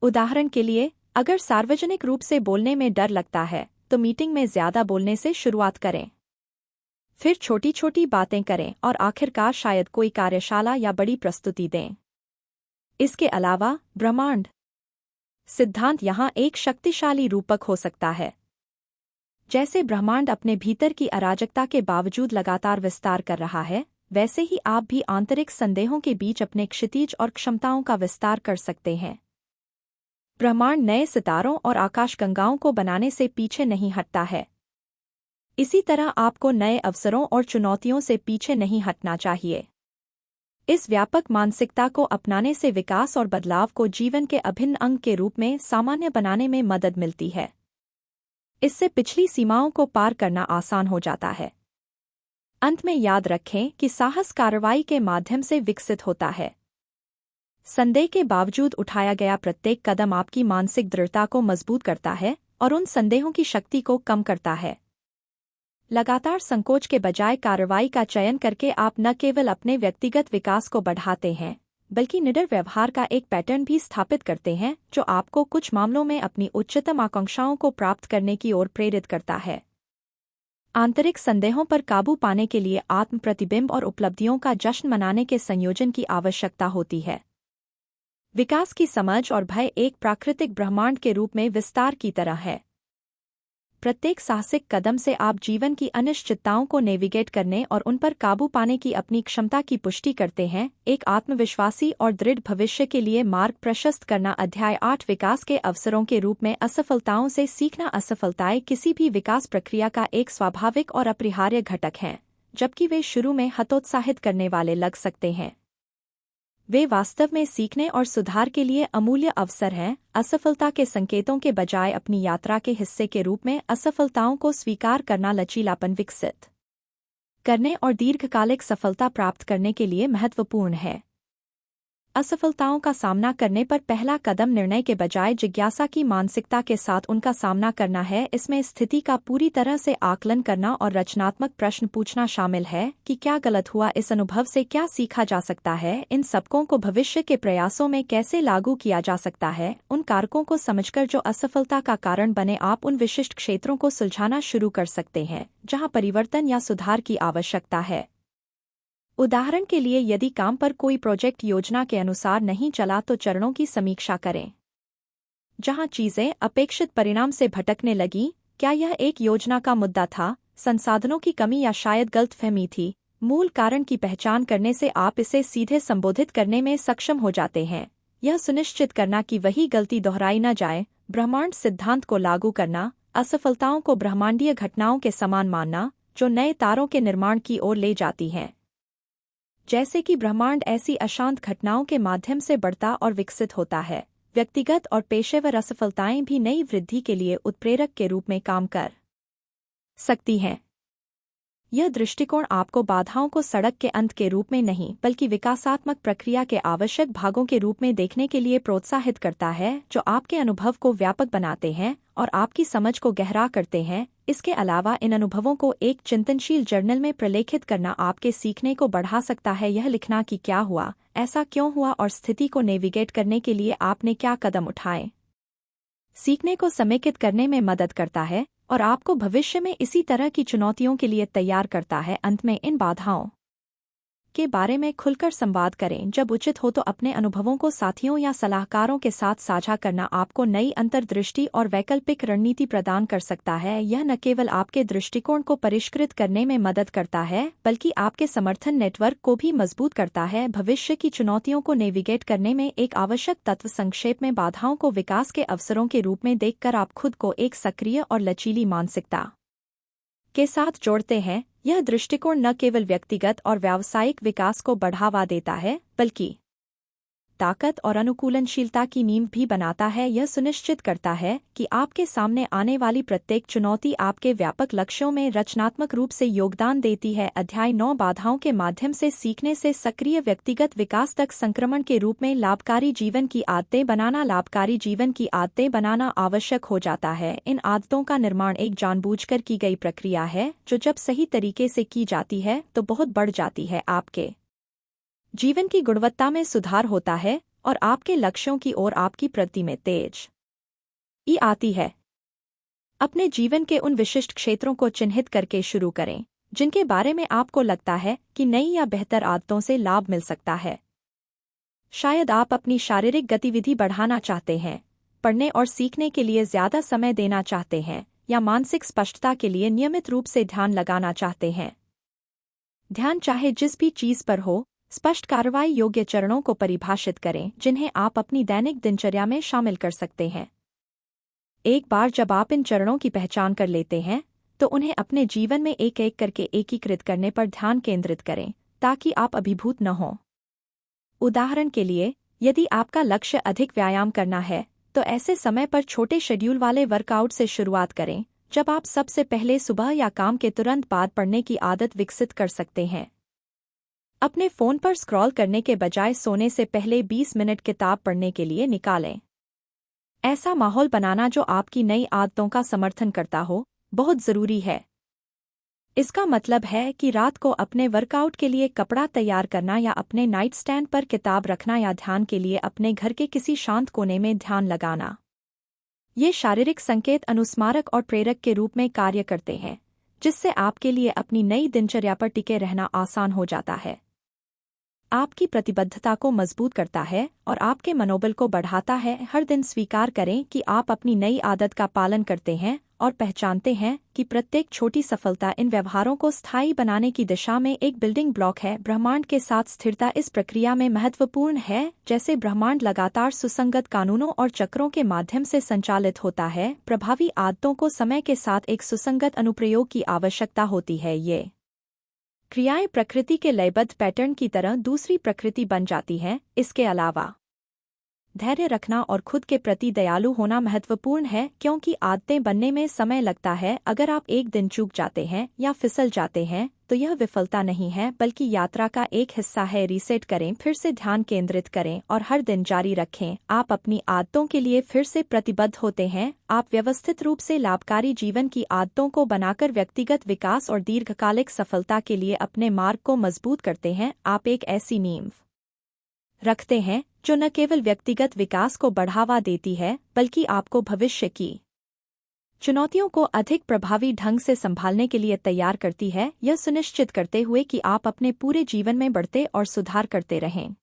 उदाहरण के लिए, अगर सार्वजनिक रूप से बोलने में डर लगता है, तो मीटिंग में ज्यादा बोलने से शुरुआत करें। फिर छोटी छोटी बातें करें और आखिरकार शायद कोई कार्यशाला या बड़ी प्रस्तुति दें। इसके अलावा ब्रह्मांड सिद्धांत यहाँ एक शक्तिशाली रूपक हो सकता है। जैसे ब्रह्मांड अपने भीतर की अराजकता के बावजूद लगातार विस्तार कर रहा है, वैसे ही आप भी आंतरिक संदेहों के बीच अपने क्षितिज और क्षमताओं का विस्तार कर सकते हैं। ब्रह्मांड नए सितारों और आकाशगंगाओं को बनाने से पीछे नहीं हटता है। इसी तरह आपको नए अवसरों और चुनौतियों से पीछे नहीं हटना चाहिए। इस व्यापक मानसिकता को अपनाने से विकास और बदलाव को जीवन के अभिन्न अंग के रूप में सामान्य बनाने में मदद मिलती है। इससे पिछली सीमाओं को पार करना आसान हो जाता है। अंत में याद रखें कि साहस कार्रवाई के माध्यम से विकसित होता है। संदेह के बावजूद उठाया गया प्रत्येक कदम आपकी मानसिक दृढ़ता को मजबूत करता है और उन संदेहों की शक्ति को कम करता है। लगातार संकोच के बजाय कार्रवाई का चयन करके आप न केवल अपने व्यक्तिगत विकास को बढ़ाते हैं, बल्कि निडर व्यवहार का एक पैटर्न भी स्थापित करते हैं जो आपको कुछ मामलों में अपनी उच्चतम आकांक्षाओं को प्राप्त करने की ओर प्रेरित करता है। आंतरिक संदेहों पर काबू पाने के लिए आत्म प्रतिबिंब और उपलब्धियों का जश्न मनाने के संयोजन की आवश्यकता होती है। विकास की समझ और भय एक प्राकृतिक ब्रह्मांड के रूप में विस्तार की तरह है। प्रत्येक साहसिक कदम से आप जीवन की अनिश्चितताओं को नेविगेट करने और उन पर काबू पाने की अपनी क्षमता की पुष्टि करते हैं। एक आत्मविश्वासी और दृढ़ भविष्य के लिए मार्ग प्रशस्त करना। अध्याय 8 विकास के अवसरों के रूप में असफलताओं से सीखना। असफलताएं किसी भी विकास प्रक्रिया का एक स्वाभाविक और अपरिहार्य घटक हैं, जबकि वे शुरू में हतोत्साहित करने वाले लग सकते हैं। वे वास्तव में सीखने और सुधार के लिए अमूल्य अवसर हैं। असफलता के संकेतों के बजाय अपनी यात्रा के हिस्से के रूप में असफलताओं को स्वीकार करना लचीलापन विकसित करने और दीर्घकालिक सफलता प्राप्त करने के लिए महत्वपूर्ण है। असफलताओं का सामना करने पर पहला कदम निर्णय के बजाय जिज्ञासा की मानसिकता के साथ उनका सामना करना है। इसमें स्थिति का पूरी तरह से आकलन करना और रचनात्मक प्रश्न पूछना शामिल है कि क्या गलत हुआ, इस अनुभव से क्या सीखा जा सकता है, इन सबकों को भविष्य के प्रयासों में कैसे लागू किया जा सकता है। उन कारकों को समझकर जो असफलता का कारण बने, आप उन विशिष्ट क्षेत्रों को सुलझाना शुरू कर सकते हैं जहां परिवर्तन या सुधार की आवश्यकता है। उदाहरण के लिए, यदि काम पर कोई प्रोजेक्ट योजना के अनुसार नहीं चला तो चरणों की समीक्षा करें। जहां चीजें अपेक्षित परिणाम से भटकने लगी, क्या यह एक योजना का मुद्दा था, संसाधनों की कमी या शायद गलतफहमी थी? मूल कारण की पहचान करने से आप इसे सीधे संबोधित करने में सक्षम हो जाते हैं। यह सुनिश्चित करना कि वही गलती दोहराई न जाए। ब्रह्मांड सिद्धांत को लागू करना। असफलताओं को ब्रह्मांडीय घटनाओं के समान मानना जो नए तारों के निर्माण की ओर ले जाती हैं। जैसे कि ब्रह्मांड ऐसी अशांत घटनाओं के माध्यम से बढ़ता और विकसित होता है। व्यक्तिगत और पेशेवर असफलताएं भी नई वृद्धि के लिए उत्प्रेरक के रूप में काम कर सकती हैं। यह दृष्टिकोण आपको बाधाओं को सड़क के अंत के रूप में नहीं, बल्कि विकासात्मक प्रक्रिया के आवश्यक भागों के रूप में देखने के लिए प्रोत्साहित करता है, जो आपके अनुभव को व्यापक बनाते हैं और आपकी समझ को गहरा करते हैं। इसके अलावा इन अनुभवों को एक चिंतनशील जर्नल में प्रलेखित करना आपके सीखने को बढ़ा सकता है। यह लिखना कि क्या हुआ, ऐसा क्यों हुआ और स्थिति को नेविगेट करने के लिए आपने क्या कदम उठाए, सीखने को समेकित करने में मदद करता है और आपको भविष्य में इसी तरह की चुनौतियों के लिए तैयार करता है। अंत में, इन बाधाओं के बारे में खुलकर संवाद करें। जब उचित हो तो अपने अनुभवों को साथियों या सलाहकारों के साथ साझा करना आपको नई अंतर्दृष्टि और वैकल्पिक रणनीति प्रदान कर सकता है। यह न केवल आपके दृष्टिकोण को परिष्कृत करने में मदद करता है, बल्कि आपके समर्थन नेटवर्क को भी मजबूत करता है। भविष्य की चुनौतियों को नेविगेट करने में एक आवश्यक तत्व संक्षेप में बाधाओं को विकास के अवसरों के रूप में देखकर आप खुद को एक सक्रिय और लचीली मानसिकता के साथ जोड़ते हैं। यह दृष्टिकोण न केवल व्यक्तिगत और व्यावसायिक विकास को बढ़ावा देता है, बल्कि ताकत और अनुकूलनशीलता की नींव भी बनाता है। यह सुनिश्चित करता है कि आपके सामने आने वाली प्रत्येक चुनौती आपके व्यापक लक्ष्यों में रचनात्मक रूप से योगदान देती है। अध्याय 9 बाधाओं के माध्यम से सीखने से सक्रिय व्यक्तिगत विकास तक संक्रमण के रूप में लाभकारी जीवन की आदतें बनाना। लाभकारी जीवन की आदतें बनाना आवश्यक हो जाता है। इन आदतों का निर्माण एक जानबूझकर की गई प्रक्रिया है, जो जब सही तरीके से की जाती है तो बहुत बढ़ जाती है। आपके जीवन की गुणवत्ता में सुधार होता है और आपके लक्ष्यों की ओर आपकी प्रगति में तेजी आती है। अपने जीवन के उन विशिष्ट क्षेत्रों को चिन्हित करके शुरू करें जिनके बारे में आपको लगता है कि नई या बेहतर आदतों से लाभ मिल सकता है। शायद आप अपनी शारीरिक गतिविधि बढ़ाना चाहते हैं, पढ़ने और सीखने के लिए ज्यादा समय देना चाहते हैं, या मानसिक स्पष्टता के लिए नियमित रूप से ध्यान लगाना चाहते हैं। ध्यान चाहे जिस भी चीज पर हो, स्पष्ट कार्रवाई योग्य चरणों को परिभाषित करें जिन्हें आप अपनी दैनिक दिनचर्या में शामिल कर सकते हैं। एक बार जब आप इन चरणों की पहचान कर लेते हैं, तो उन्हें अपने जीवन में एक एक करके एकीकृत करने पर ध्यान केंद्रित करें ताकि आप अभिभूत न हों। उदाहरण के लिए, यदि आपका लक्ष्य अधिक व्यायाम करना है, तो ऐसे समय पर छोटे शेड्यूल वाले वर्कआउट से शुरुआत करें जब आप सबसे पहले सुबह या काम के तुरंत बाद पढ़ने की आदत विकसित कर सकते हैं। अपने फ़ोन पर स्क्रॉल करने के बजाय सोने से पहले 20 मिनट किताब पढ़ने के लिए निकालें। ऐसा माहौल बनाना जो आपकी नई आदतों का समर्थन करता हो, बहुत ज़रूरी है। इसका मतलब है कि रात को अपने वर्कआउट के लिए कपड़ा तैयार करना या अपने नाइट स्टैंड पर किताब रखना या ध्यान के लिए अपने घर के किसी शांत कोने में ध्यान लगाना। ये शारीरिक संकेत अनुस्मारक और प्रेरक के रूप में कार्य करते हैं, जिससे आपके लिए अपनी नई दिनचर्या पर टिके रहना आसान हो जाता है। आपकी प्रतिबद्धता को मजबूत करता है और आपके मनोबल को बढ़ाता है। हर दिन स्वीकार करें कि आप अपनी नई आदत का पालन करते हैं और पहचानते हैं कि प्रत्येक छोटी सफलता इन व्यवहारों को स्थायी बनाने की दिशा में एक बिल्डिंग ब्लॉक है। ब्रह्मांड के साथ स्थिरता इस प्रक्रिया में महत्वपूर्ण है। जैसे ब्रह्मांड लगातार सुसंगत कानूनों और चक्रों के माध्यम से संचालित होता है, प्रभावी आदतों को समय के साथ एक सुसंगत अनुप्रयोग की आवश्यकता होती है। ये क्रियाएं प्रकृति के लयबद्ध पैटर्न की तरह दूसरी प्रकृति बन जाती हैं। इसके अलावा धैर्य रखना और खुद के प्रति दयालु होना महत्वपूर्ण है, क्योंकि आदतें बनने में समय लगता है। अगर आप एक दिन चूक जाते हैं या फिसल जाते हैं तो यह विफलता नहीं है, बल्कि यात्रा का एक हिस्सा है। रीसेट करें, फिर से ध्यान केंद्रित करें और हर दिन जारी रखें। आप अपनी आदतों के लिए फिर से प्रतिबद्ध होते हैं। आप व्यवस्थित रूप से लाभकारी जीवन की आदतों को बनाकर व्यक्तिगत विकास और दीर्घकालिक सफलता के लिए अपने मार्ग को मजबूत करते हैं। आप एक ऐसी नींव रखते हैं जो न केवल व्यक्तिगत विकास को बढ़ावा देती है, बल्कि आपको भविष्य की चुनौतियों को अधिक प्रभावी ढंग से संभालने के लिए तैयार करती है, यह सुनिश्चित करते हुए कि आप अपने पूरे जीवन में बढ़ते और सुधार करते रहें।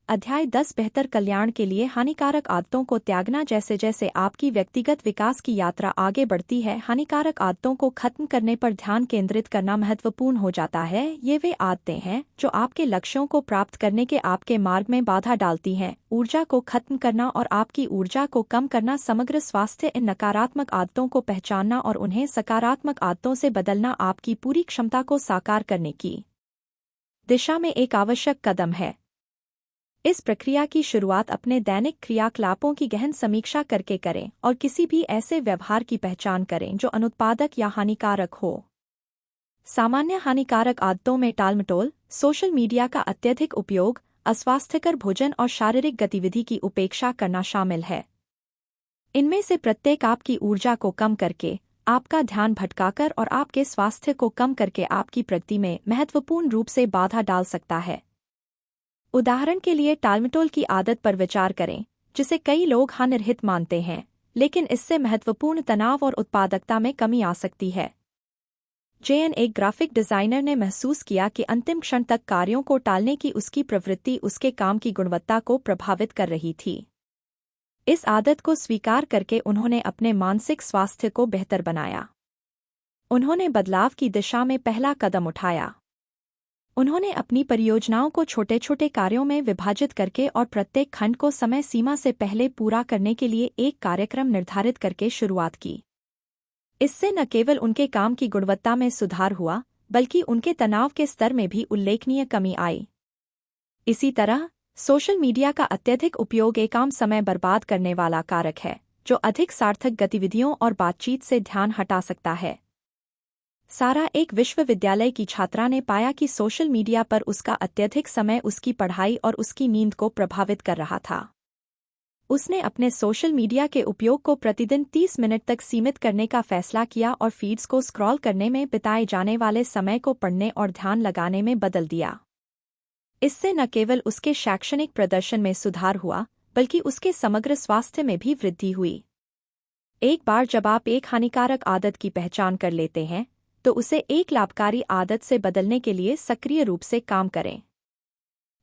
अध्याय 10 बेहतर कल्याण के लिए हानिकारक आदतों को त्यागना। जैसे जैसे आपकी व्यक्तिगत विकास की यात्रा आगे बढ़ती है, हानिकारक आदतों को खत्म करने पर ध्यान केंद्रित करना महत्वपूर्ण हो जाता है। ये वे आदतें हैं जो आपके लक्ष्यों को प्राप्त करने के आपके मार्ग में बाधा डालती हैं। ऊर्जा को खत्म करना और आपकी ऊर्जा को कम करना। समग्र स्वास्थ्य। इन नकारात्मक आदतों को पहचानना और उन्हें सकारात्मक आदतों से बदलना आपकी पूरी क्षमता को साकार करने की दिशा में एक आवश्यक कदम है। इस प्रक्रिया की शुरुआत अपने दैनिक क्रियाकलापों की गहन समीक्षा करके करें और किसी भी ऐसे व्यवहार की पहचान करें जो अनुत्पादक या हानिकारक हो। सामान्य हानिकारक आदतों में टालमटोल, सोशल मीडिया का अत्यधिक उपयोग, अस्वास्थ्यकर भोजन और शारीरिक गतिविधि की उपेक्षा करना शामिल है। इनमें से प्रत्येक आपकी ऊर्जा को कम करके, आपका ध्यान भटकाकर और आपके स्वास्थ्य को कम करके आपकी प्रगति में महत्वपूर्ण रूप से बाधा डाल सकता है। उदाहरण के लिए टालमटोल की आदत पर विचार करें, जिसे कई लोग हानिरहित मानते हैं, लेकिन इससे महत्वपूर्ण तनाव और उत्पादकता में कमी आ सकती है। जेएन, एक ग्राफिक डिजाइनर, ने महसूस किया कि अंतिम क्षण तक कार्यों को टालने की उसकी प्रवृत्ति उसके काम की गुणवत्ता को प्रभावित कर रही थी। इस आदत को स्वीकार करके उन्होंने अपने मानसिक स्वास्थ्य को बेहतर बनाया। उन्होंने बदलाव की दिशा में पहला कदम उठाया। उन्होंने अपनी परियोजनाओं को छोटे छोटे कार्यों में विभाजित करके और प्रत्येक खंड को समय सीमा से पहले पूरा करने के लिए एक कार्यक्रम निर्धारित करके शुरुआत की। इससे न केवल उनके काम की गुणवत्ता में सुधार हुआ, बल्कि उनके तनाव के स्तर में भी उल्लेखनीय कमी आई। इसी तरह सोशल मीडिया का अत्यधिक उपयोग एक आम समय बर्बाद करने वाला कारक है, जो अधिक सार्थक गतिविधियों और बातचीत से ध्यान हटा सकता है। सारा, एक विश्वविद्यालय की छात्रा, ने पाया कि सोशल मीडिया पर उसका अत्यधिक समय उसकी पढ़ाई और उसकी नींद को प्रभावित कर रहा था। उसने अपने सोशल मीडिया के उपयोग को प्रतिदिन 30 मिनट तक सीमित करने का फैसला किया और फीड्स को स्क्रॉल करने में बिताए जाने वाले समय को पढ़ने और ध्यान लगाने में बदल दिया। इससे न केवल उसके शैक्षणिक प्रदर्शन में सुधार हुआ, बल्कि उसके समग्र स्वास्थ्य में भी वृद्धि हुई। एक बार जब आप एक हानिकारक आदत की पहचान कर लेते हैं, तो उसे एक लाभकारी आदत से बदलने के लिए सक्रिय रूप से काम करें।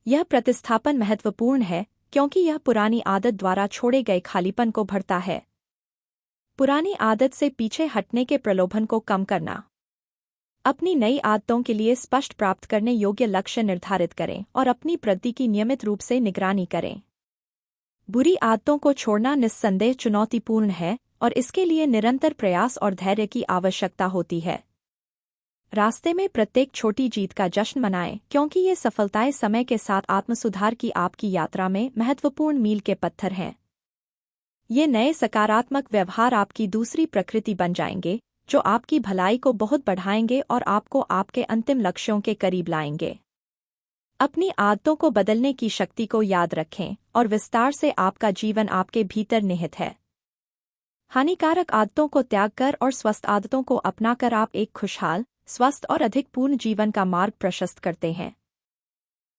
यह प्रतिस्थापन महत्वपूर्ण है, क्योंकि यह पुरानी आदत द्वारा छोड़े गए खालीपन को भरता है। पुरानी आदत से पीछे हटने के प्रलोभन को कम करना। अपनी नई आदतों के लिए स्पष्ट प्राप्त करने योग्य लक्ष्य निर्धारित करें और अपनी प्रगति की नियमित रूप से निगरानी करें। बुरी आदतों को छोड़ना निस्संदेह चुनौतीपूर्ण है और इसके लिए निरंतर प्रयास और धैर्य की आवश्यकता होती है। रास्ते में प्रत्येक छोटी जीत का जश्न मनाएं, क्योंकि ये सफलताएं समय के साथ आत्मसुधार की आपकी यात्रा में महत्वपूर्ण मील के पत्थर हैं। ये नए सकारात्मक व्यवहार आपकी दूसरी प्रकृति बन जाएंगे, जो आपकी भलाई को बहुत बढ़ाएंगे और आपको आपके अंतिम लक्ष्यों के करीब लाएंगे। अपनी आदतों को बदलने की शक्ति को याद रखें और विस्तार से आपका जीवन आपके भीतर निहित है। हानिकारक आदतों को त्याग कर और स्वस्थ आदतों को अपनाकर आप एक खुशहाल, स्वस्थ और अधिक पूर्ण जीवन का मार्ग प्रशस्त करते हैं।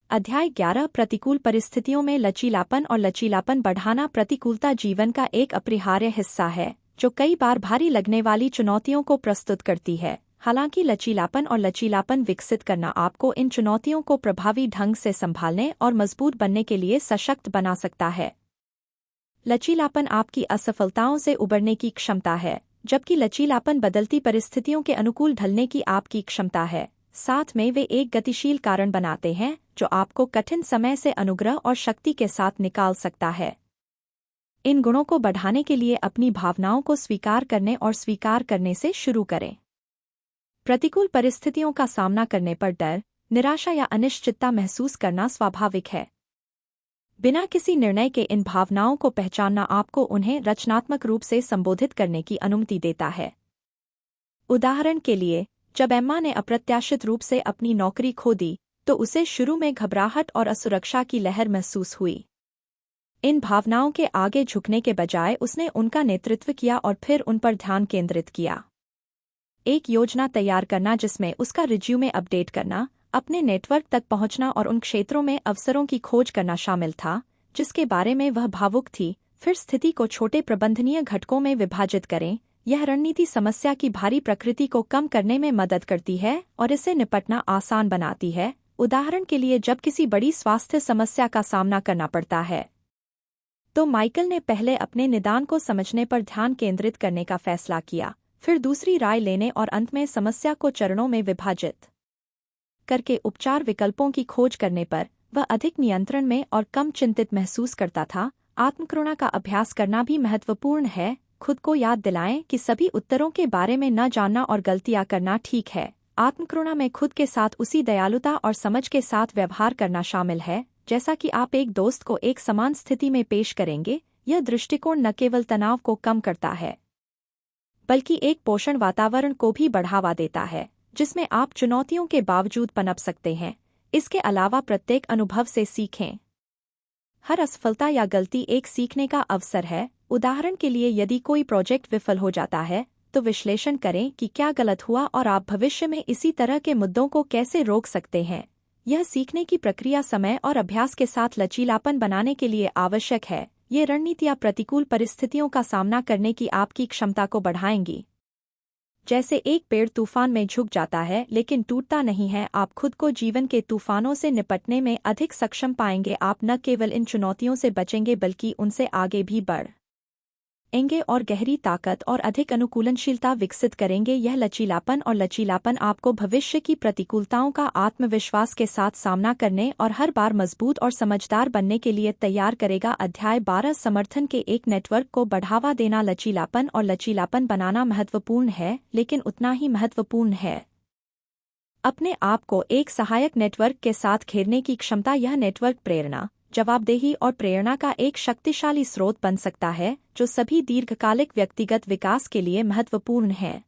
अध्याय 11 प्रतिकूल परिस्थितियों में लचीलापन और लचीलापन बढ़ाना प्रतिकूलता जीवन का एक अपरिहार्य हिस्सा है, जो कई बार भारी लगने वाली चुनौतियों को प्रस्तुत करती है। हालांकि लचीलापन और लचीलापन विकसित करना आपको इन चुनौतियों को प्रभावी ढंग से संभालने और मजबूत बनने के लिए सशक्त बना सकता है। लचीलापन आपकी असफलताओं से उबरने की क्षमता है, जबकि लचीलापन बदलती परिस्थितियों के अनुकूल ढलने की आपकी क्षमता है। साथ में वे एक गतिशील कारण बनाते हैं जो आपको कठिन समय से अनुग्रह और शक्ति के साथ निकाल सकता है। इन गुणों को बढ़ाने के लिए अपनी भावनाओं को स्वीकार करने और स्वीकार करने से शुरू करें। प्रतिकूल परिस्थितियों का सामना करने पर डर, निराशा या अनिश्चितता महसूस करना स्वाभाविक है। बिना किसी निर्णय के इन भावनाओं को पहचानना आपको उन्हें रचनात्मक रूप से संबोधित करने की अनुमति देता है। उदाहरण के लिए, जब एम्मा ने अप्रत्याशित रूप से अपनी नौकरी खो दी, तो उसे शुरू में घबराहट और असुरक्षा की लहर महसूस हुई। इन भावनाओं के आगे झुकने के बजाय उसने उनका नेतृत्व किया और फिर उन पर ध्यान केंद्रित किया। एक योजना तैयार करना जिसमें उसका रिज्यूमे अपडेट करना, अपने नेटवर्क तक पहुंचना और उन क्षेत्रों में अवसरों की खोज करना शामिल था जिसके बारे में वह भावुक थी। फिर स्थिति को छोटे प्रबंधनीय घटकों में विभाजित करें। यह रणनीति समस्या की भारी प्रकृति को कम करने में मदद करती है और इसे निपटना आसान बनाती है। उदाहरण के लिए, जब किसी बड़ी स्वास्थ्य समस्या का सामना करना पड़ता है, तो माइकल ने पहले अपने निदान को समझने पर ध्यान केंद्रित करने का फैसला किया, फिर दूसरी राय लेने और अंत में समस्या को चरणों में विभाजित करके उपचार विकल्पों की खोज करने पर वह अधिक नियंत्रण में और कम चिंतित महसूस करता था। आत्मकरुणा का अभ्यास करना भी महत्वपूर्ण है। खुद को याद दिलाएं कि सभी उत्तरों के बारे में न जानना और गलतियां करना ठीक है। आत्मकरुणा में खुद के साथ उसी दयालुता और समझ के साथ व्यवहार करना शामिल है जैसा कि आप एक दोस्त को एक समान स्थिति में पेश करेंगे। यह दृष्टिकोण न केवल तनाव को कम करता है, बल्कि एक पोषण वातावरण को भी बढ़ावा देता है जिसमें आप चुनौतियों के बावजूद पनप सकते हैं। इसके अलावा प्रत्येक अनुभव से सीखें। हर असफलता या गलती एक सीखने का अवसर है। उदाहरण के लिए, यदि कोई प्रोजेक्ट विफल हो जाता है तो विश्लेषण करें कि क्या गलत हुआ और आप भविष्य में इसी तरह के मुद्दों को कैसे रोक सकते हैं। यह सीखने की प्रक्रिया समय और अभ्यास के साथ लचीलापन बनाने के लिए आवश्यक है। ये रणनीतियाँ प्रतिकूल परिस्थितियों का सामना करने की आपकी क्षमता को बढ़ाएंगी। जैसे एक पेड़ तूफान में झुक जाता है लेकिन टूटता नहीं है, आप खुद को जीवन के तूफानों से निपटने में अधिक सक्षम पाएंगे। आप न केवल इन चुनौतियों से बचेंगे बल्कि उनसे आगे भी बढ़ेंगे और गहरी ताकत और अधिक अनुकूलनशीलता विकसित करेंगे। यह लचीलापन और लचीलापन आपको भविष्य की प्रतिकूलताओं का आत्मविश्वास के साथ सामना करने और हर बार मजबूत और समझदार बनने के लिए तैयार करेगा। अध्याय 12 समर्थन के एक नेटवर्क को बढ़ावा देना। लचीलापन और लचीलापन बनाना महत्वपूर्ण है, लेकिन उतना ही महत्वपूर्ण है अपने आप को एक सहायक नेटवर्क के साथ घेरने की क्षमता। यह नेटवर्क प्रेरणा, जवाबदेही और प्रेरणा का एक शक्तिशाली स्रोत बन सकता है जो सभी दीर्घकालिक व्यक्तिगत विकास के लिए महत्वपूर्ण है।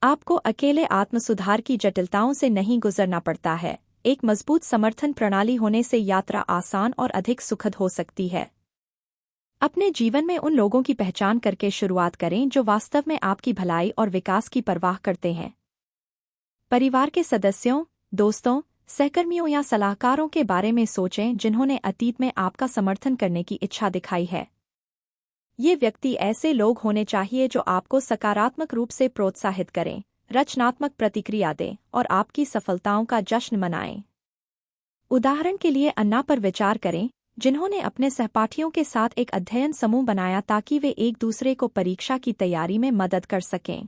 आपको अकेले आत्मसुधार की जटिलताओं से नहीं गुजरना पड़ता है। एक मजबूत समर्थन प्रणाली होने से यात्रा आसान और अधिक सुखद हो सकती है। अपने जीवन में उन लोगों की पहचान करके शुरुआत करें जो वास्तव में आपकी भलाई और विकास की परवाह करते हैं। परिवार के सदस्यों, दोस्तों, सहकर्मियों या सलाहकारों के बारे में सोचें जिन्होंने अतीत में आपका समर्थन करने की इच्छा दिखाई है। ये व्यक्ति ऐसे लोग होने चाहिए जो आपको सकारात्मक रूप से प्रोत्साहित करें, रचनात्मक प्रतिक्रिया दें और आपकी सफलताओं का जश्न मनाएं। उदाहरण के लिए, अन्ना पर विचार करें, जिन्होंने अपने सहपाठियों के साथ एक अध्ययन समूह बनाया ताकि वे एक दूसरे को परीक्षा की तैयारी में मदद कर सकें।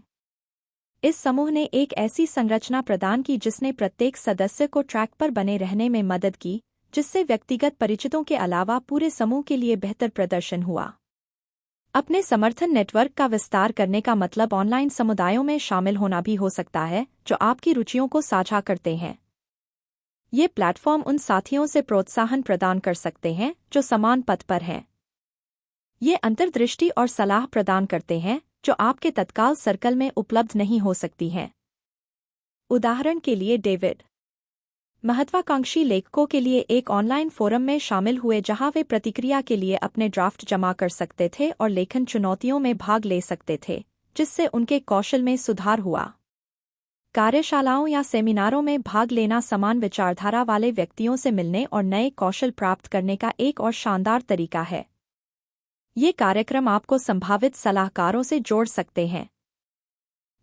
इस समूह ने एक ऐसी संरचना प्रदान की जिसने प्रत्येक सदस्य को ट्रैक पर बने रहने में मदद की, जिससे व्यक्तिगत परिचितों के अलावा पूरे समूह के लिए बेहतर प्रदर्शन हुआ। अपने समर्थन नेटवर्क का विस्तार करने का मतलब ऑनलाइन समुदायों में शामिल होना भी हो सकता है जो आपकी रुचियों को साझा करते हैं। ये प्लेटफॉर्म उन साथियों से प्रोत्साहन प्रदान कर सकते हैं जो समान पथ पर हैं। ये अंतर्दृष्टि और सलाह प्रदान करते हैं जो आपके तत्काल सर्कल में उपलब्ध नहीं हो सकती हैं। उदाहरण के लिए, डेविड महत्वाकांक्षी लेखकों के लिए एक ऑनलाइन फोरम में शामिल हुए जहां वे प्रतिक्रिया के लिए अपने ड्राफ्ट जमा कर सकते थे और लेखन चुनौतियों में भाग ले सकते थे, जिससे उनके कौशल में सुधार हुआ। कार्यशालाओं या सेमिनारों में भाग लेना समान विचारधारा वाले व्यक्तियों से मिलने और नए कौशल प्राप्त करने का एक और शानदार तरीका है। ये कार्यक्रम आपको संभावित सलाहकारों से जोड़ सकते हैं।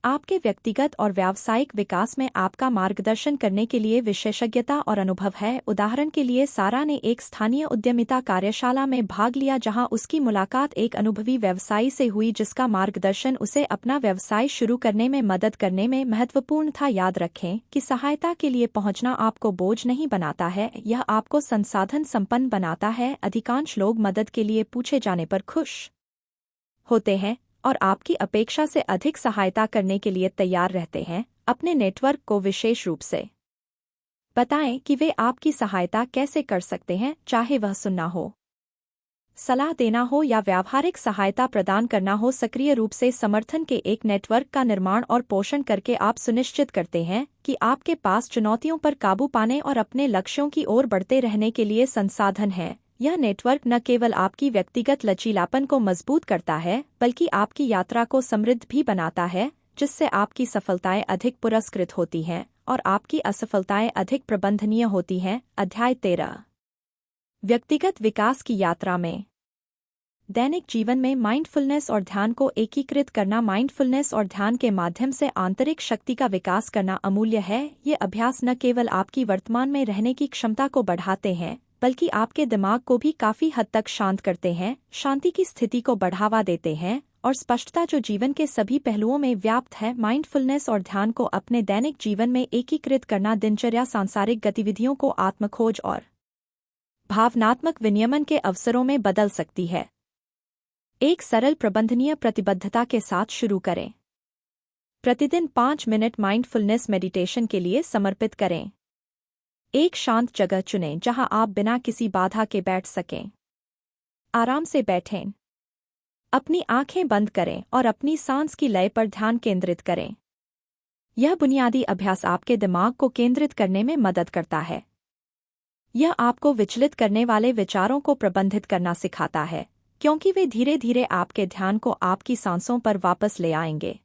आपके व्यक्तिगत और व्यावसायिक विकास में आपका मार्गदर्शन करने के लिए विशेषज्ञता और अनुभव है। उदाहरण के लिए सारा ने एक स्थानीय उद्यमिता कार्यशाला में भाग लिया जहां उसकी मुलाकात एक अनुभवी व्यवसायी से हुई जिसका मार्गदर्शन उसे अपना व्यवसाय शुरू करने में मदद करने में महत्वपूर्ण था। याद रखें कि सहायता के लिए पहुंचना आपको बोझ नहीं बनाता है, यह आपको संसाधन संपन्न बनाता है। अधिकांश लोग मदद के लिए पूछे जाने पर खुश होते हैं और आपकी अपेक्षा से अधिक सहायता करने के लिए तैयार रहते हैं। अपने नेटवर्क को विशेष रूप से बताएं कि वे आपकी सहायता कैसे कर सकते हैं, चाहे वह सुनना हो, सलाह देना हो या व्यावहारिक सहायता प्रदान करना हो। सक्रिय रूप से समर्थन के एक नेटवर्क का निर्माण और पोषण करके आप सुनिश्चित करते हैं कि आपके पास चुनौतियों पर काबू पाने और अपने लक्ष्यों की ओर बढ़ते रहने के लिए संसाधन हैं। यह नेटवर्क न केवल आपकी व्यक्तिगत लचीलापन को मजबूत करता है, बल्कि आपकी यात्रा को समृद्ध भी बनाता है, जिससे आपकी सफलताएं अधिक पुरस्कृत होती हैं और आपकी असफलताएं अधिक प्रबंधनीय होती हैं। अध्याय 13 व्यक्तिगत विकास की यात्रा में दैनिक जीवन में माइंडफुलनेस और ध्यान को एकीकृत करना। माइंडफुलनेस और ध्यान के माध्यम से आंतरिक शक्ति का विकास करना अमूल्य है। ये अभ्यास न केवल आपकी वर्तमान में रहने की क्षमता को बढ़ाते हैं, बल्कि आपके दिमाग को भी काफी हद तक शांत करते हैं, शांति की स्थिति को बढ़ावा देते हैं और स्पष्टता जो जीवन के सभी पहलुओं में व्याप्त है। माइंडफुलनेस और ध्यान को अपने दैनिक जीवन में एकीकृत करना दिनचर्या, सांसारिक गतिविधियों को आत्मखोज और भावनात्मक विनियमन के अवसरों में बदल सकती है। एक सरल प्रबंधनीय प्रतिबद्धता के साथ शुरू करें। प्रतिदिन 5 मिनट माइंडफुलनेस मेडिटेशन के लिए समर्पित करें। एक शांत जगह चुनें जहां आप बिना किसी बाधा के बैठ सकें। आराम से बैठें। अपनी आंखें बंद करें और अपनी सांस की लय पर ध्यान केंद्रित करें। यह बुनियादी अभ्यास आपके दिमाग को केंद्रित करने में मदद करता है। यह आपको विचलित करने वाले विचारों को प्रबंधित करना सिखाता है, क्योंकि वे धीरे धीरे आपके ध्यान को आपकी सांसों पर वापस ले आएंगे।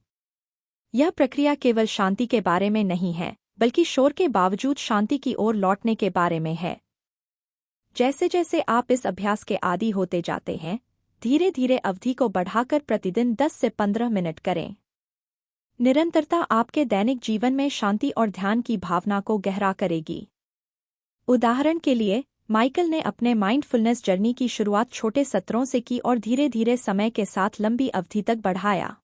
यह प्रक्रिया केवल शांति के बारे में नहीं है, बल्कि शोर के बावजूद शांति की ओर लौटने के बारे में है। जैसे जैसे आप इस अभ्यास के आदी होते जाते हैं, धीरे धीरे अवधि को बढ़ाकर प्रतिदिन 10 से 15 मिनट करें। निरंतरता आपके दैनिक जीवन में शांति और ध्यान की भावना को गहरा करेगी। उदाहरण के लिए, माइकल ने अपने माइंडफुलनेस जर्नी की शुरुआत छोटे सत्रों से की और धीरे धीरे समय के साथ लंबी अवधि तक बढ़ाया।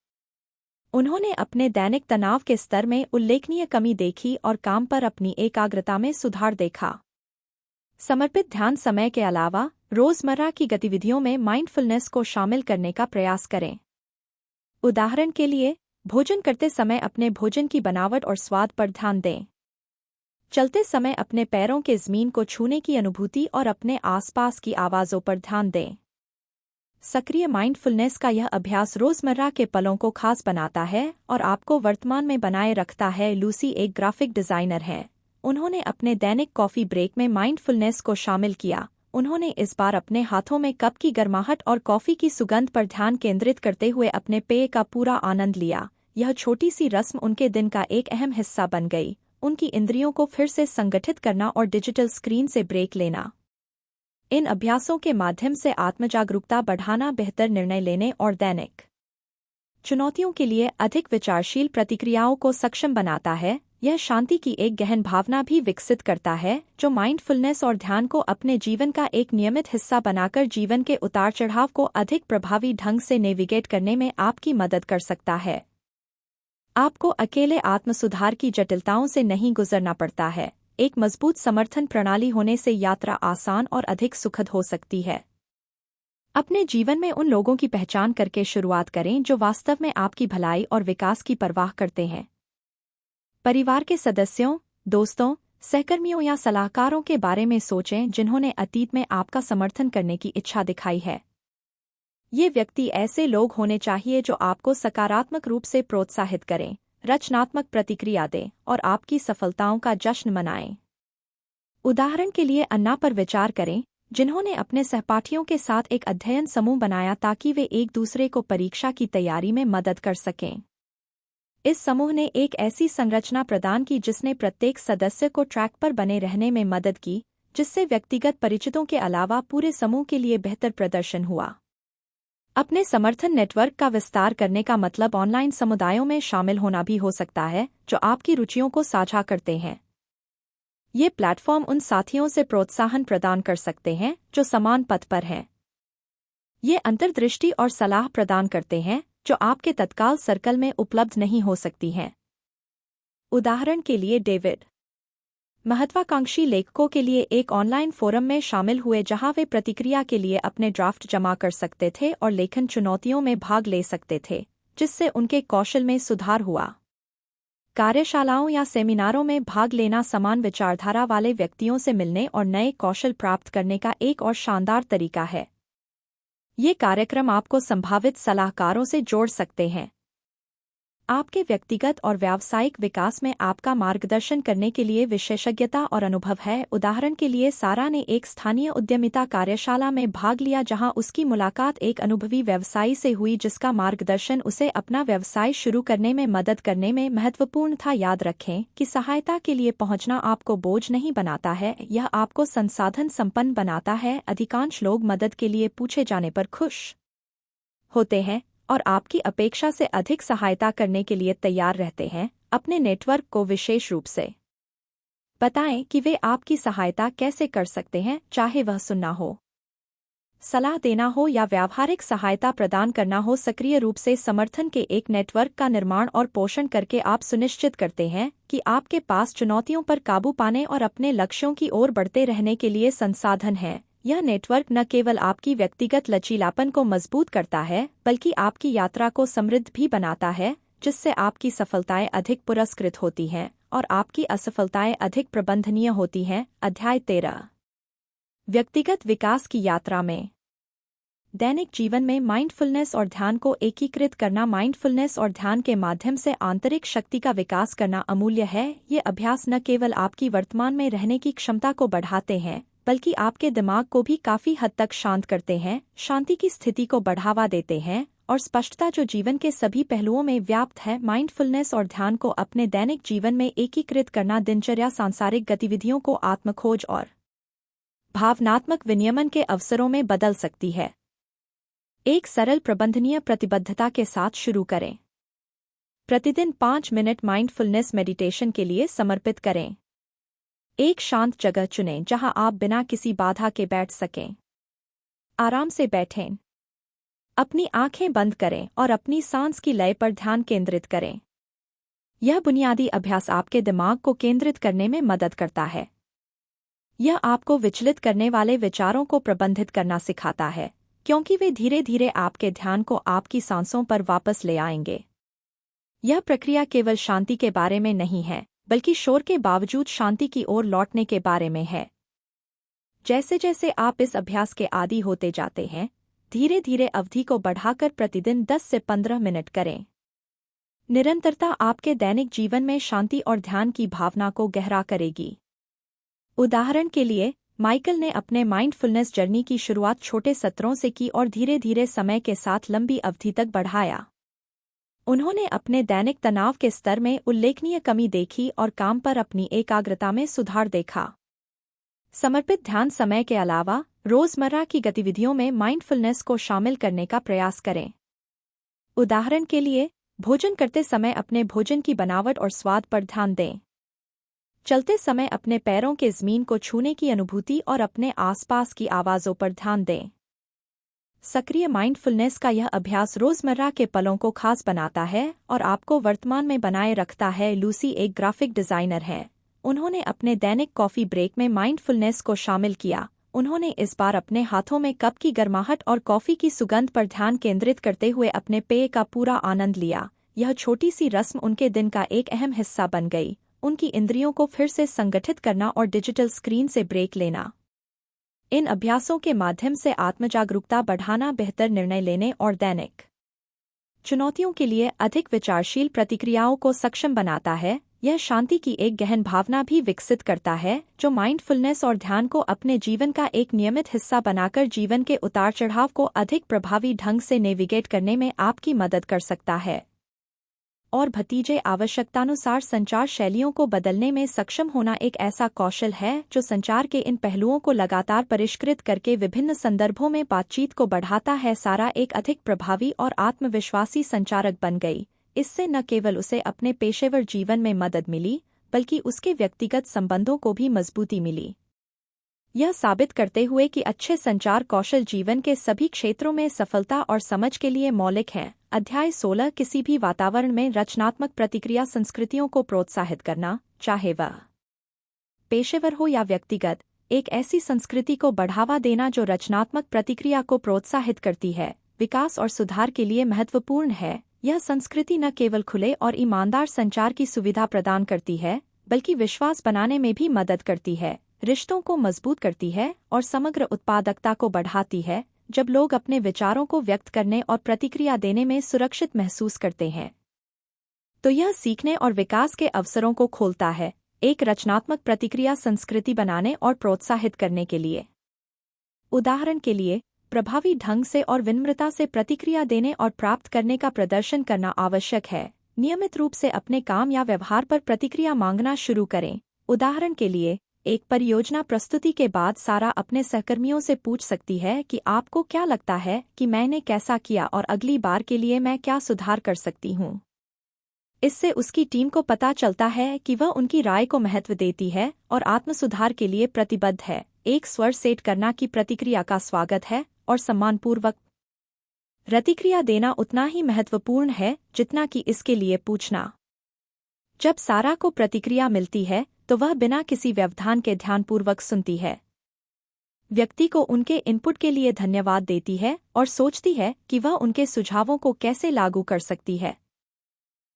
उन्होंने अपने दैनिक तनाव के स्तर में उल्लेखनीय कमी देखी और काम पर अपनी एकाग्रता में सुधार देखा। समर्पित ध्यान समय के अलावा रोजमर्रा की गतिविधियों में माइंडफुलनेस को शामिल करने का प्रयास करें। उदाहरण के लिए, भोजन करते समय अपने भोजन की बनावट और स्वाद पर ध्यान दें। चलते समय अपने पैरों के ज़मीन को छूने की अनुभूति और अपने आसपास की आवाज़ों पर ध्यान दें। सक्रिय माइंडफुलनेस का यह अभ्यास रोजमर्रा के पलों को खास बनाता है और आपको वर्तमान में बनाए रखता है। लूसी एक ग्राफिक डिजाइनर है। उन्होंने अपने दैनिक कॉफी ब्रेक में माइंडफुलनेस को शामिल किया। उन्होंने इस बार अपने हाथों में कप की गर्माहट और कॉफी की सुगंध पर ध्यान केंद्रित करते हुए अपने पेय का पूरा आनंद लिया। यह छोटी सी रस्म उनके दिन का एक अहम हिस्सा बन गई। उनकी इंद्रियों को फिर से संगठित करना और डिजिटल स्क्रीन से ब्रेक लेना। इन अभ्यासों के माध्यम से आत्मजागरूकता बढ़ाना, बेहतर निर्णय लेने और दैनिक चुनौतियों के लिए अधिक विचारशील प्रतिक्रियाओं को सक्षम बनाता है। यह शांति की एक गहन भावना भी विकसित करता है, जो माइंडफुलनेस और ध्यान को अपने जीवन का एक नियमित हिस्सा बनाकर जीवन के उतार चढ़ाव को अधिक प्रभावी ढंग से नेविगेट करने में आपकी मदद कर सकता है। आपको अकेले आत्मसुधार की जटिलताओं से नहीं गुजरना पड़ता है। एक मजबूत समर्थन प्रणाली होने से यात्रा आसान और अधिक सुखद हो सकती है। अपने जीवन में उन लोगों की पहचान करके शुरुआत करें जो वास्तव में आपकी भलाई और विकास की परवाह करते हैं। परिवार के सदस्यों, दोस्तों, सहकर्मियों या सलाहकारों के बारे में सोचें जिन्होंने अतीत में आपका समर्थन करने की इच्छा दिखाई है। ये व्यक्ति ऐसे लोग होने चाहिए जो आपको सकारात्मक रूप से प्रोत्साहित करें, रचनात्मक प्रतिक्रिया दें और आपकी सफलताओं का जश्न मनाएं। उदाहरण के लिए अन्ना पर विचार करें, जिन्होंने अपने सहपाठियों के साथ एक अध्ययन समूह बनाया ताकि वे एक दूसरे को परीक्षा की तैयारी में मदद कर सकें। इस समूह ने एक ऐसी संरचना प्रदान की जिसने प्रत्येक सदस्य को ट्रैक पर बने रहने में मदद की, जिससे व्यक्तिगत परिचितों के अलावा पूरे समूह के लिए बेहतर प्रदर्शन हुआ। अपने समर्थन नेटवर्क का विस्तार करने का मतलब ऑनलाइन समुदायों में शामिल होना भी हो सकता है जो आपकी रुचियों को साझा करते हैं। ये प्लेटफॉर्म उन साथियों से प्रोत्साहन प्रदान कर सकते हैं जो समान पथ पर हैं। ये अंतर्दृष्टि और सलाह प्रदान करते हैं जो आपके तत्काल सर्कल में उपलब्ध नहीं हो सकती हैं। उदाहरण के लिए डेविड महत्वाकांक्षी लेखकों के लिए एक ऑनलाइन फोरम में शामिल हुए जहां वे प्रतिक्रिया के लिए अपने ड्राफ्ट जमा कर सकते थे और लेखन चुनौतियों में भाग ले सकते थे, जिससे उनके कौशल में सुधार हुआ। कार्यशालाओं या सेमिनारों में भाग लेना समान विचारधारा वाले व्यक्तियों से मिलने और नए कौशल प्राप्त करने का एक और शानदार तरीका है। ये कार्यक्रम आपको संभावित सलाहकारों से जोड़ सकते हैं। आपके व्यक्तिगत और व्यावसायिक विकास में आपका मार्गदर्शन करने के लिए विशेषज्ञता और अनुभव है। उदाहरण के लिए सारा ने एक स्थानीय उद्यमिता कार्यशाला में भाग लिया जहां उसकी मुलाकात एक अनुभवी व्यवसायी से हुई जिसका मार्गदर्शन उसे अपना व्यवसाय शुरू करने में मदद करने में महत्वपूर्ण था। याद रखें कि सहायता के लिए पहुंचना आपको बोझ नहीं बनाता है, यह आपको संसाधन संपन्न बनाता है। अधिकांश लोग मदद के लिए पूछे जाने पर खुश होते हैं और आपकी अपेक्षा से अधिक सहायता करने के लिए तैयार रहते हैं। अपने नेटवर्क को विशेष रूप से बताएं कि वे आपकी सहायता कैसे कर सकते हैं, चाहे वह सुनना हो, सलाह देना हो या व्यावहारिक सहायता प्रदान करना हो। सक्रिय रूप से समर्थन के एक नेटवर्क का निर्माण और पोषण करके आप सुनिश्चित करते हैं कि आपके पास चुनौतियों पर काबू पाने और अपने लक्ष्यों की ओर बढ़ते रहने के लिए संसाधन हैं। यह नेटवर्क न केवल आपकी व्यक्तिगत लचीलापन को मजबूत करता है बल्कि आपकी यात्रा को समृद्ध भी बनाता है, जिससे आपकी सफलताएं अधिक पुरस्कृत होती हैं और आपकी असफलताएं अधिक प्रबंधनीय होती हैं। अध्याय 13 व्यक्तिगत विकास की यात्रा में दैनिक जीवन में माइंडफुलनेस और ध्यान को एकीकृत करना। माइंडफुलनेस और ध्यान के माध्यम से आंतरिक शक्ति का विकास करना अमूल्य है। ये अभ्यास न केवल आपकी वर्तमान में रहने की क्षमता को बढ़ाते हैं बल्कि आपके दिमाग को भी काफी हद तक शांत करते हैं, शांति की स्थिति को बढ़ावा देते हैं और स्पष्टता जो जीवन के सभी पहलुओं में व्याप्त है। माइंडफुलनेस और ध्यान को अपने दैनिक जीवन में एकीकृत करना दिनचर्या, सांसारिक गतिविधियों को आत्मखोज और भावनात्मक विनियमन के अवसरों में बदल सकती है। एक सरल प्रबंधनीय प्रतिबद्धता के साथ शुरू करें। प्रतिदिन 5 मिनट माइंडफुलनेस मेडिटेशन के लिए समर्पित करें। एक शांत जगह चुनें जहां आप बिना किसी बाधा के बैठ सकें। आराम से बैठें। अपनी आंखें बंद करें और अपनी सांस की लय पर ध्यान केंद्रित करें। यह बुनियादी अभ्यास आपके दिमाग को केंद्रित करने में मदद करता है। यह आपको विचलित करने वाले विचारों को प्रबंधित करना सिखाता है, क्योंकि वे धीरे धीरे आपके ध्यान को आपकी सांसों पर वापस ले आएंगे। यह प्रक्रिया केवल शांति के बारे में नहीं है, बल्कि शोर के बावजूद शांति की ओर लौटने के बारे में है। जैसे जैसे आप इस अभ्यास के आदी होते जाते हैं, धीरे धीरे अवधि को बढ़ाकर प्रतिदिन 10 से 15 मिनट करें। निरंतरता आपके दैनिक जीवन में शांति और ध्यान की भावना को गहरा करेगी। उदाहरण के लिए, माइकल ने अपने माइंडफुलनेस जर्नी की शुरुआत छोटे सत्रों से की और धीरे धीरे समय के साथ लंबी अवधि तक बढ़ाया। उन्होंने अपने दैनिक तनाव के स्तर में उल्लेखनीय कमी देखी और काम पर अपनी एकाग्रता में सुधार देखा। समर्पित ध्यान समय के अलावा रोजमर्रा की गतिविधियों में माइंडफुलनेस को शामिल करने का प्रयास करें। उदाहरण के लिए, भोजन करते समय अपने भोजन की बनावट और स्वाद पर ध्यान दें। चलते समय अपने पैरों के ज़मीन को छूने की अनुभूति और अपने आसपास की आवाज़ों पर ध्यान दें। सक्रिय माइंडफुलनेस का यह अभ्यास रोजमर्रा के पलों को खास बनाता है और आपको वर्तमान में बनाए रखता है। लूसी एक ग्राफिक डिजाइनर है। उन्होंने अपने दैनिक कॉफी ब्रेक में माइंडफुलनेस को शामिल किया। उन्होंने इस बार अपने हाथों में कप की गर्माहट और कॉफी की सुगंध पर ध्यान केंद्रित करते हुए अपने पेय का पूरा आनंद लिया। यह छोटी सी रस्म उनके दिन का एक अहम हिस्सा बन गई। उनकी इंद्रियों को फिर से संगठित करना और डिजिटल स्क्रीन से ब्रेक लेना। इन अभ्यासों के माध्यम से आत्मजागरूकता बढ़ाना, बेहतर निर्णय लेने और दैनिक चुनौतियों के लिए अधिक विचारशील प्रतिक्रियाओं को सक्षम बनाता है। यह शांति की एक गहन भावना भी विकसित करता है जो माइंडफुलनेस और ध्यान को अपने जीवन का एक नियमित हिस्सा बनाकर जीवन के उतार चढ़ाव को अधिक प्रभावी ढंग से नेविगेट करने में आपकी मदद कर सकता है। और भतीजे, आवश्यकतानुसार संचार शैलियों को बदलने में सक्षम होना एक ऐसा कौशल है जो संचार के इन पहलुओं को लगातार परिष्कृत करके विभिन्न संदर्भों में बातचीत को बढ़ाता है। सारा एक अधिक प्रभावी और आत्मविश्वासी संचारक बन गई। इससे न केवल उसे अपने पेशेवर जीवन में मदद मिली, बल्कि उसके व्यक्तिगत संबंधों को भी मजबूती मिली। यह साबित करते हुए कि अच्छे संचार कौशल जीवन के सभी क्षेत्रों में सफलता और समझ के लिए मौलिक हैं। अध्याय 16 किसी भी वातावरण में रचनात्मक प्रतिक्रिया संस्कृतियों को प्रोत्साहित करना, चाहे वह पेशेवर हो या व्यक्तिगत, एक ऐसी संस्कृति को बढ़ावा देना जो रचनात्मक प्रतिक्रिया को प्रोत्साहित करती है, विकास और सुधार के लिए महत्वपूर्ण है। यह संस्कृति न केवल खुले और ईमानदार संचार की सुविधा प्रदान करती है, बल्कि विश्वास बनाने में भी मदद करती है, रिश्तों को मजबूत करती है और समग्र उत्पादकता को बढ़ाती है। जब लोग अपने विचारों को व्यक्त करने और प्रतिक्रिया देने में सुरक्षित महसूस करते हैं, तो यह सीखने और विकास के अवसरों को खोलता है। एक रचनात्मक प्रतिक्रिया संस्कृति बनाने और प्रोत्साहित करने के लिए, उदाहरण के लिए, प्रभावी ढंग से और विनम्रता से प्रतिक्रिया देने और प्राप्त करने का प्रदर्शन करना आवश्यक है। नियमित रूप से अपने काम या व्यवहार पर प्रतिक्रिया मांगना शुरू करें। उदाहरण के लिए, एक परियोजना प्रस्तुति के बाद सारा अपने सहकर्मियों से पूछ सकती है कि आपको क्या लगता है कि मैंने कैसा किया और अगली बार के लिए मैं क्या सुधार कर सकती हूँ। इससे उसकी टीम को पता चलता है कि वह उनकी राय को महत्व देती है और आत्मसुधार के लिए प्रतिबद्ध है। एक स्वर सेट करना कि प्रतिक्रिया का स्वागत है और सम्मानपूर्वक प्रतिक्रिया देना उतना ही महत्वपूर्ण है जितना कि इसके लिए पूछना। जब सारा को प्रतिक्रिया मिलती है तो वह बिना किसी व्यवधान के ध्यानपूर्वक सुनती है, व्यक्ति को उनके इनपुट के लिए धन्यवाद देती है और सोचती है कि वह उनके सुझावों को कैसे लागू कर सकती है।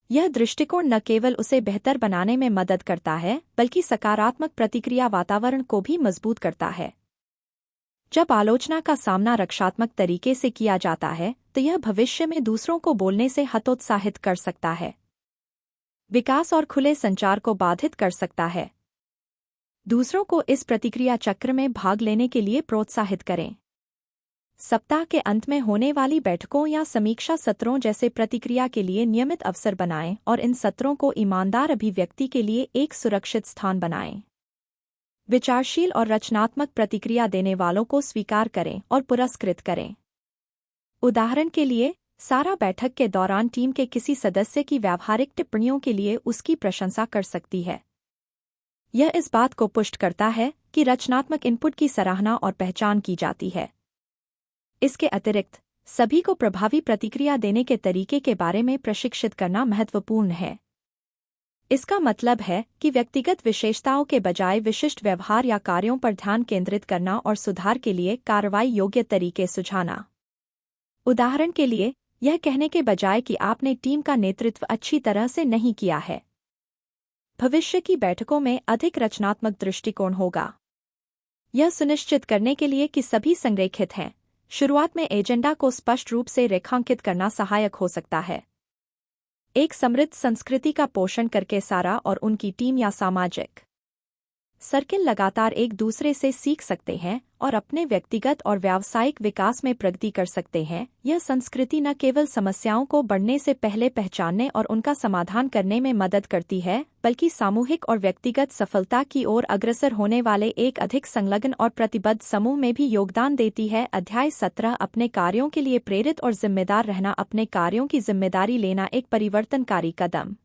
यह दृष्टिकोण न केवल उसे बेहतर बनाने में मदद करता है, बल्कि सकारात्मक प्रतिक्रिया वातावरण को भी मजबूत करता है। जब आलोचना का सामना रक्षात्मक तरीके से किया जाता है, तो यह भविष्य में दूसरों को बोलने से हतोत्साहित कर सकता है, विकास और खुले संचार को बाधित कर सकता है। दूसरों को इस प्रतिक्रिया चक्र में भाग लेने के लिए प्रोत्साहित करें। सप्ताह के अंत में होने वाली बैठकों या समीक्षा सत्रों जैसे प्रतिक्रिया के लिए नियमित अवसर बनाएं और इन सत्रों को ईमानदार अभिव्यक्ति के लिए एक सुरक्षित स्थान बनाएं। विचारशील और रचनात्मक प्रतिक्रिया देने वालों को स्वीकार करें और पुरस्कृत करें। उदाहरण के लिए, सारा बैठक के दौरान टीम के किसी सदस्य की व्यावहारिक टिप्पणियों के लिए उसकी प्रशंसा कर सकती है। यह इस बात को पुष्ट करता है कि रचनात्मक इनपुट की सराहना और पहचान की जाती है। इसके अतिरिक्त, सभी को प्रभावी प्रतिक्रिया देने के तरीके के बारे में प्रशिक्षित करना महत्वपूर्ण है। इसका मतलब है कि व्यक्तिगत विशेषताओं के बजाय विशिष्ट व्यवहार या कार्यों पर ध्यान केंद्रित करना और सुधार के लिए कार्रवाई योग्य तरीके सुझाना। उदाहरण के लिए, यह कहने के बजाय कि आपने टीम का नेतृत्व अच्छी तरह से नहीं किया है, भविष्य की बैठकों में अधिक रचनात्मक दृष्टिकोण होगा। यह सुनिश्चित करने के लिए कि सभी संरेखित हैं, शुरुआत में एजेंडा को स्पष्ट रूप से रेखांकित करना सहायक हो सकता है। एक समृद्ध संस्कृति का पोषण करके सारा और उनकी टीम या सामाजिक सर्किल लगातार एक दूसरे से सीख सकते हैं और अपने व्यक्तिगत और व्यावसायिक विकास में प्रगति कर सकते हैं। यह संस्कृति न केवल समस्याओं को बढ़ने से पहले पहचानने और उनका समाधान करने में मदद करती है, बल्कि सामूहिक और व्यक्तिगत सफलता की ओर अग्रसर होने वाले एक अधिक संलग्न और प्रतिबद्ध समूह में भी योगदान देती है। अध्याय 17 अपने कार्यों के लिए प्रेरित और जिम्मेदार रहना। अपने कार्यों की जिम्मेदारी लेना एक परिवर्तनकारी कदम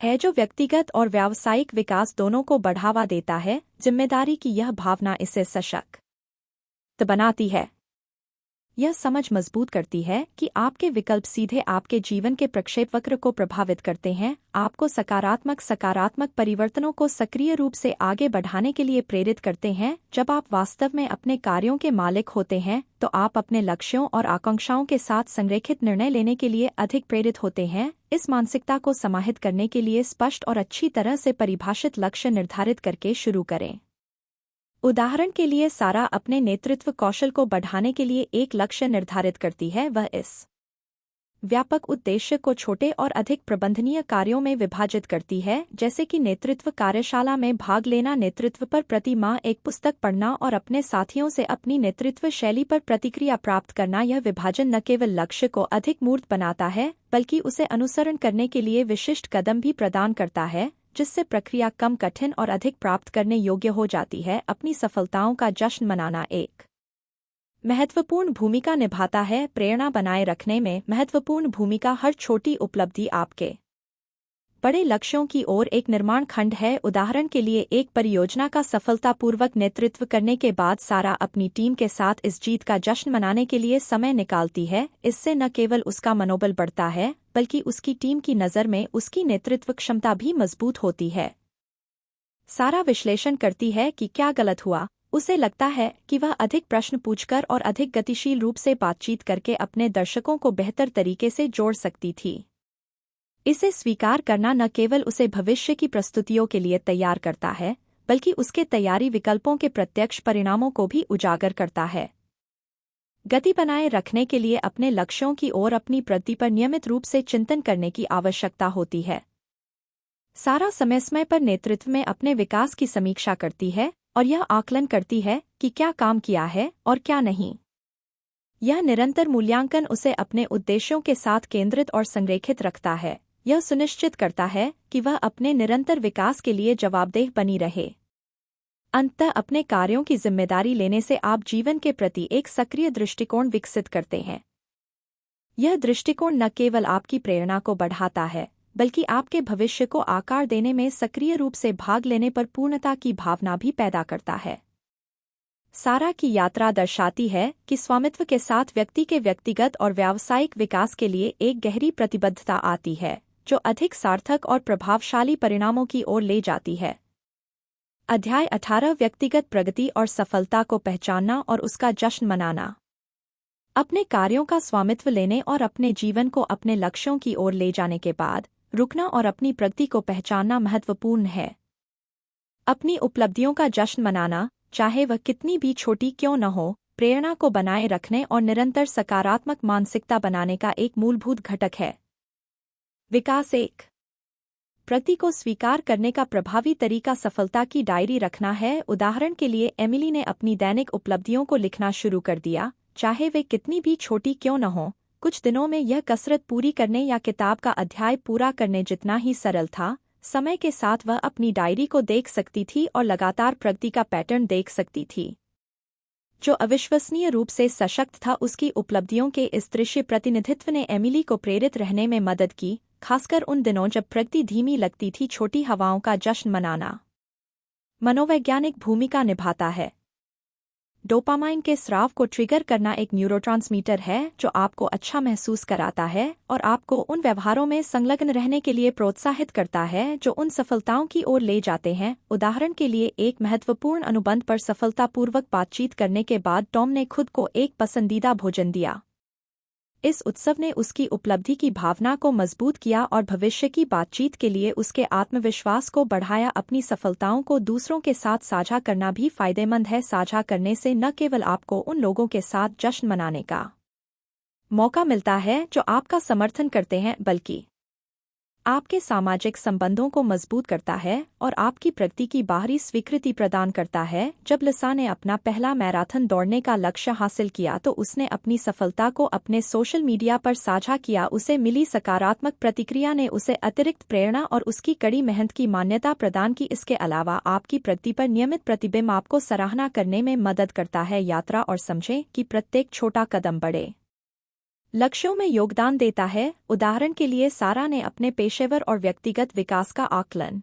है जो व्यक्तिगत और व्यावसायिक विकास दोनों को बढ़ावा देता है। जिम्मेदारी की यह भावना इसे सशक्त बनाती है। यह समझ मजबूत करती है कि आपके विकल्प सीधे आपके जीवन के प्रक्षेपवक्र को प्रभावित करते हैं, आपको सकारात्मक परिवर्तनों को सक्रिय रूप से आगे बढ़ाने के लिए प्रेरित करते हैं। जब आप वास्तव में अपने कार्यों के मालिक होते हैं, तो आप अपने लक्ष्यों और आकांक्षाओं के साथ संरेखित निर्णय लेने के लिए अधिक प्रेरित होते हैं। इस मानसिकता को समाहित करने के लिए स्पष्ट और अच्छी तरह से परिभाषित लक्ष्य निर्धारित करके शुरू करें। उदाहरण के लिए, सारा अपने नेतृत्व कौशल को बढ़ाने के लिए एक लक्ष्य निर्धारित करती है। वह इस व्यापक उद्देश्य को छोटे और अधिक प्रबंधनीय कार्यों में विभाजित करती है, जैसे कि नेतृत्व कार्यशाला में भाग लेना, नेतृत्व पर प्रति माह एक पुस्तक पढ़ना और अपने साथियों से अपनी नेतृत्व शैली पर प्रतिक्रिया प्राप्त करना। यह विभाजन न केवल लक्ष्य को अधिक मूर्त बनाता है, बल्कि उसे अनुसरण करने के लिए विशिष्ट कदम भी प्रदान करता है, जिससे प्रक्रिया कम कठिन और अधिक प्राप्त करने योग्य हो जाती है। अपनी सफलताओं का जश्न मनाना एक महत्वपूर्ण भूमिका निभाता है। प्रेरणा बनाए रखने में महत्वपूर्ण भूमिका हर छोटी उपलब्धि आपके बड़े लक्ष्यों की ओर एक निर्माण खंड है। उदाहरण के लिए, एक परियोजना का सफलतापूर्वक नेतृत्व करने के बाद सारा अपनी टीम के साथ इस जीत का जश्न मनाने के लिए समय निकालती है। इससे न केवल उसका मनोबल बढ़ता है, बल्कि उसकी टीम की नज़र में उसकी नेतृत्व क्षमता भी मजबूत होती है। सारा विश्लेषण करती है कि क्या गलत हुआ। उसे लगता है कि वह अधिक प्रश्न पूछकर और अधिक गतिशील रूप से बातचीत करके अपने दर्शकों को बेहतर तरीके से जोड़ सकती थी। इसे स्वीकार करना न केवल उसे भविष्य की प्रस्तुतियों के लिए तैयार करता है, बल्कि उसके तैयारी विकल्पों के प्रत्यक्ष परिणामों को भी उजागर करता है। गति बनाए रखने के लिए अपने लक्ष्यों की ओर अपनी प्रगति पर नियमित रूप से चिंतन करने की आवश्यकता होती है। सारा समय पर नेतृत्व में अपने विकास की समीक्षा करती है और यह आकलन करती है कि क्या काम किया है और क्या नहीं। यह निरंतर मूल्यांकन उसे अपने उद्देश्यों के साथ केंद्रित और संरेखित रखता है। यह सुनिश्चित करता है कि वह अपने निरंतर विकास के लिए जवाबदेह बनी रहे। अंततः अपने कार्यों की जिम्मेदारी लेने से आप जीवन के प्रति एक सक्रिय दृष्टिकोण विकसित करते हैं। यह दृष्टिकोण न केवल आपकी प्रेरणा को बढ़ाता है, बल्कि आपके भविष्य को आकार देने में सक्रिय रूप से भाग लेने पर पूर्णता की भावना भी पैदा करता है। सारा की यात्रा दर्शाती है कि स्वामित्व के साथ व्यक्ति के व्यक्तिगत और व्यावसायिक विकास के लिए एक गहरी प्रतिबद्धता आती है, जो अधिक सार्थक और प्रभावशाली परिणामों की ओर ले जाती है। अध्याय 18 व्यक्तिगत प्रगति और सफलता को पहचानना और उसका जश्न मनाना। अपने कार्यों का स्वामित्व लेने और अपने जीवन को अपने लक्ष्यों की ओर ले जाने के बाद रुकना और अपनी प्रगति को पहचानना महत्वपूर्ण है। अपनी उपलब्धियों का जश्न मनाना, चाहे वह कितनी भी छोटी क्यों न हो, प्रेरणा को बनाए रखने और निरंतर सकारात्मक मानसिकता बनाने का एक मूलभूत घटक है। विकास एक प्रगति को स्वीकार करने का प्रभावी तरीका सफलता की डायरी रखना है। उदाहरण के लिए, एमिली ने अपनी दैनिक उपलब्धियों को लिखना शुरू कर दिया, चाहे वे कितनी भी छोटी क्यों न हो। कुछ दिनों में यह कसरत पूरी करने या किताब का अध्याय पूरा करने जितना ही सरल था। समय के साथ वह अपनी डायरी को देख सकती थी और लगातार प्रगति का पैटर्न देख सकती थी, जो अविश्वसनीय रूप से सशक्त था। उसकी उपलब्धियों के इस दृश्य प्रतिनिधित्व ने एमिली को प्रेरित रहने में मदद की, खासकर उन दिनों जब प्रगति धीमी लगती थी। छोटी हवाओं का जश्न मनाना मनोवैज्ञानिक भूमिका निभाता है। डोपामाइन के स्राव को ट्रिगर करना एक न्यूरोट्रांसमीटर है जो आपको अच्छा महसूस कराता है और आपको उन व्यवहारों में संलग्न रहने के लिए प्रोत्साहित करता है जो उन सफलताओं की ओर ले जाते हैं। उदाहरण के लिए, एक महत्वपूर्ण अनुबंध पर सफलतापूर्वक बातचीत करने के बाद टॉम ने खुद को एक पसंदीदा भोजन दिया। इस उत्सव ने उसकी उपलब्धि की भावना को मजबूत किया और भविष्य की बातचीत के लिए उसके आत्मविश्वास को बढ़ाया। अपनी सफलताओं को दूसरों के साथ साझा करना भी फायदेमंद है। साझा करने से न केवल आपको उन लोगों के साथ जश्न मनाने का मौका मिलता है जो आपका समर्थन करते हैं, बल्कि आपके सामाजिक संबंधों को मजबूत करता है और आपकी प्रगति की बाहरी स्वीकृति प्रदान करता है। जब लिसा ने अपना पहला मैराथन दौड़ने का लक्ष्य हासिल किया तो उसने अपनी सफलता को अपने सोशल मीडिया पर साझा किया। उसे मिली सकारात्मक प्रतिक्रिया ने उसे अतिरिक्त प्रेरणा और उसकी कड़ी मेहनत की मान्यता प्रदान की। इसके अलावा आपकी प्रगति पर नियमित प्रतिबिंब आपको सराहना करने में मदद करता है। यात्रा और समझें कि प्रत्येक छोटा कदम बड़े लक्ष्यों में योगदान देता है। उदाहरण के लिए, सारा ने अपने पेशेवर और व्यक्तिगत विकास का आकलन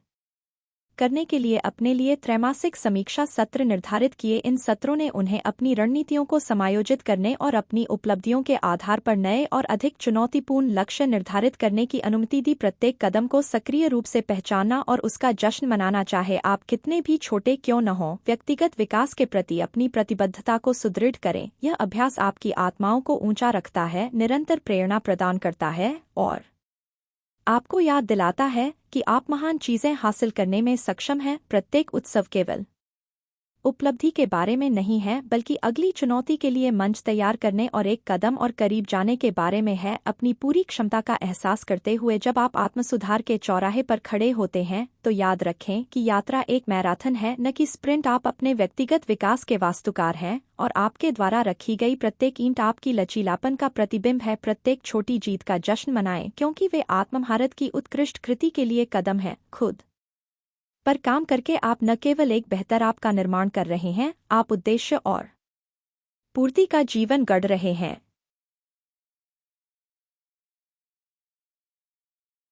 करने के लिए अपने लिए त्रैमासिक समीक्षा सत्र निर्धारित किए। इन सत्रों ने उन्हें अपनी रणनीतियों को समायोजित करने और अपनी उपलब्धियों के आधार पर नए और अधिक चुनौतीपूर्ण लक्ष्य निर्धारित करने की अनुमति दी। प्रत्येक कदम को सक्रिय रूप से पहचानना और उसका जश्न मनाना, चाहे आप कितने भी छोटे क्यों न हों। व्यक्तिगत विकास के प्रति अपनी प्रतिबद्धता को सुदृढ़ करें। यह अभ्यास आपकी आत्माओं को ऊंचा रखता है, निरंतर प्रेरणा प्रदान करता है और आपको याद दिलाता है कि आप महान चीजें हासिल करने में सक्षम हैं। प्रत्येक उत्सव केवल उपलब्धि के बारे में नहीं है, बल्कि अगली चुनौती के लिए मंच तैयार करने और एक कदम और करीब जाने के बारे में है। अपनी पूरी क्षमता का एहसास करते हुए जब आप आत्मसुधार के चौराहे पर खड़े होते हैं, तो याद रखें कि यात्रा एक मैराथन है, न कि स्प्रिंट। आप अपने व्यक्तिगत विकास के वास्तुकार हैं, और आपके द्वारा रखी गई प्रत्येक ईंट आपकी लचीलापन का प्रतिबिंब है। प्रत्येक छोटी जीत का जश्न मनाएं, क्योंकि वे आत्महारत की उत्कृष्ट कृति के लिए कदम है। खुद पर काम करके आप न केवल एक बेहतर आप का निर्माण कर रहे हैं, आप उद्देश्य और पूर्ति का जीवन गढ़ रहे हैं।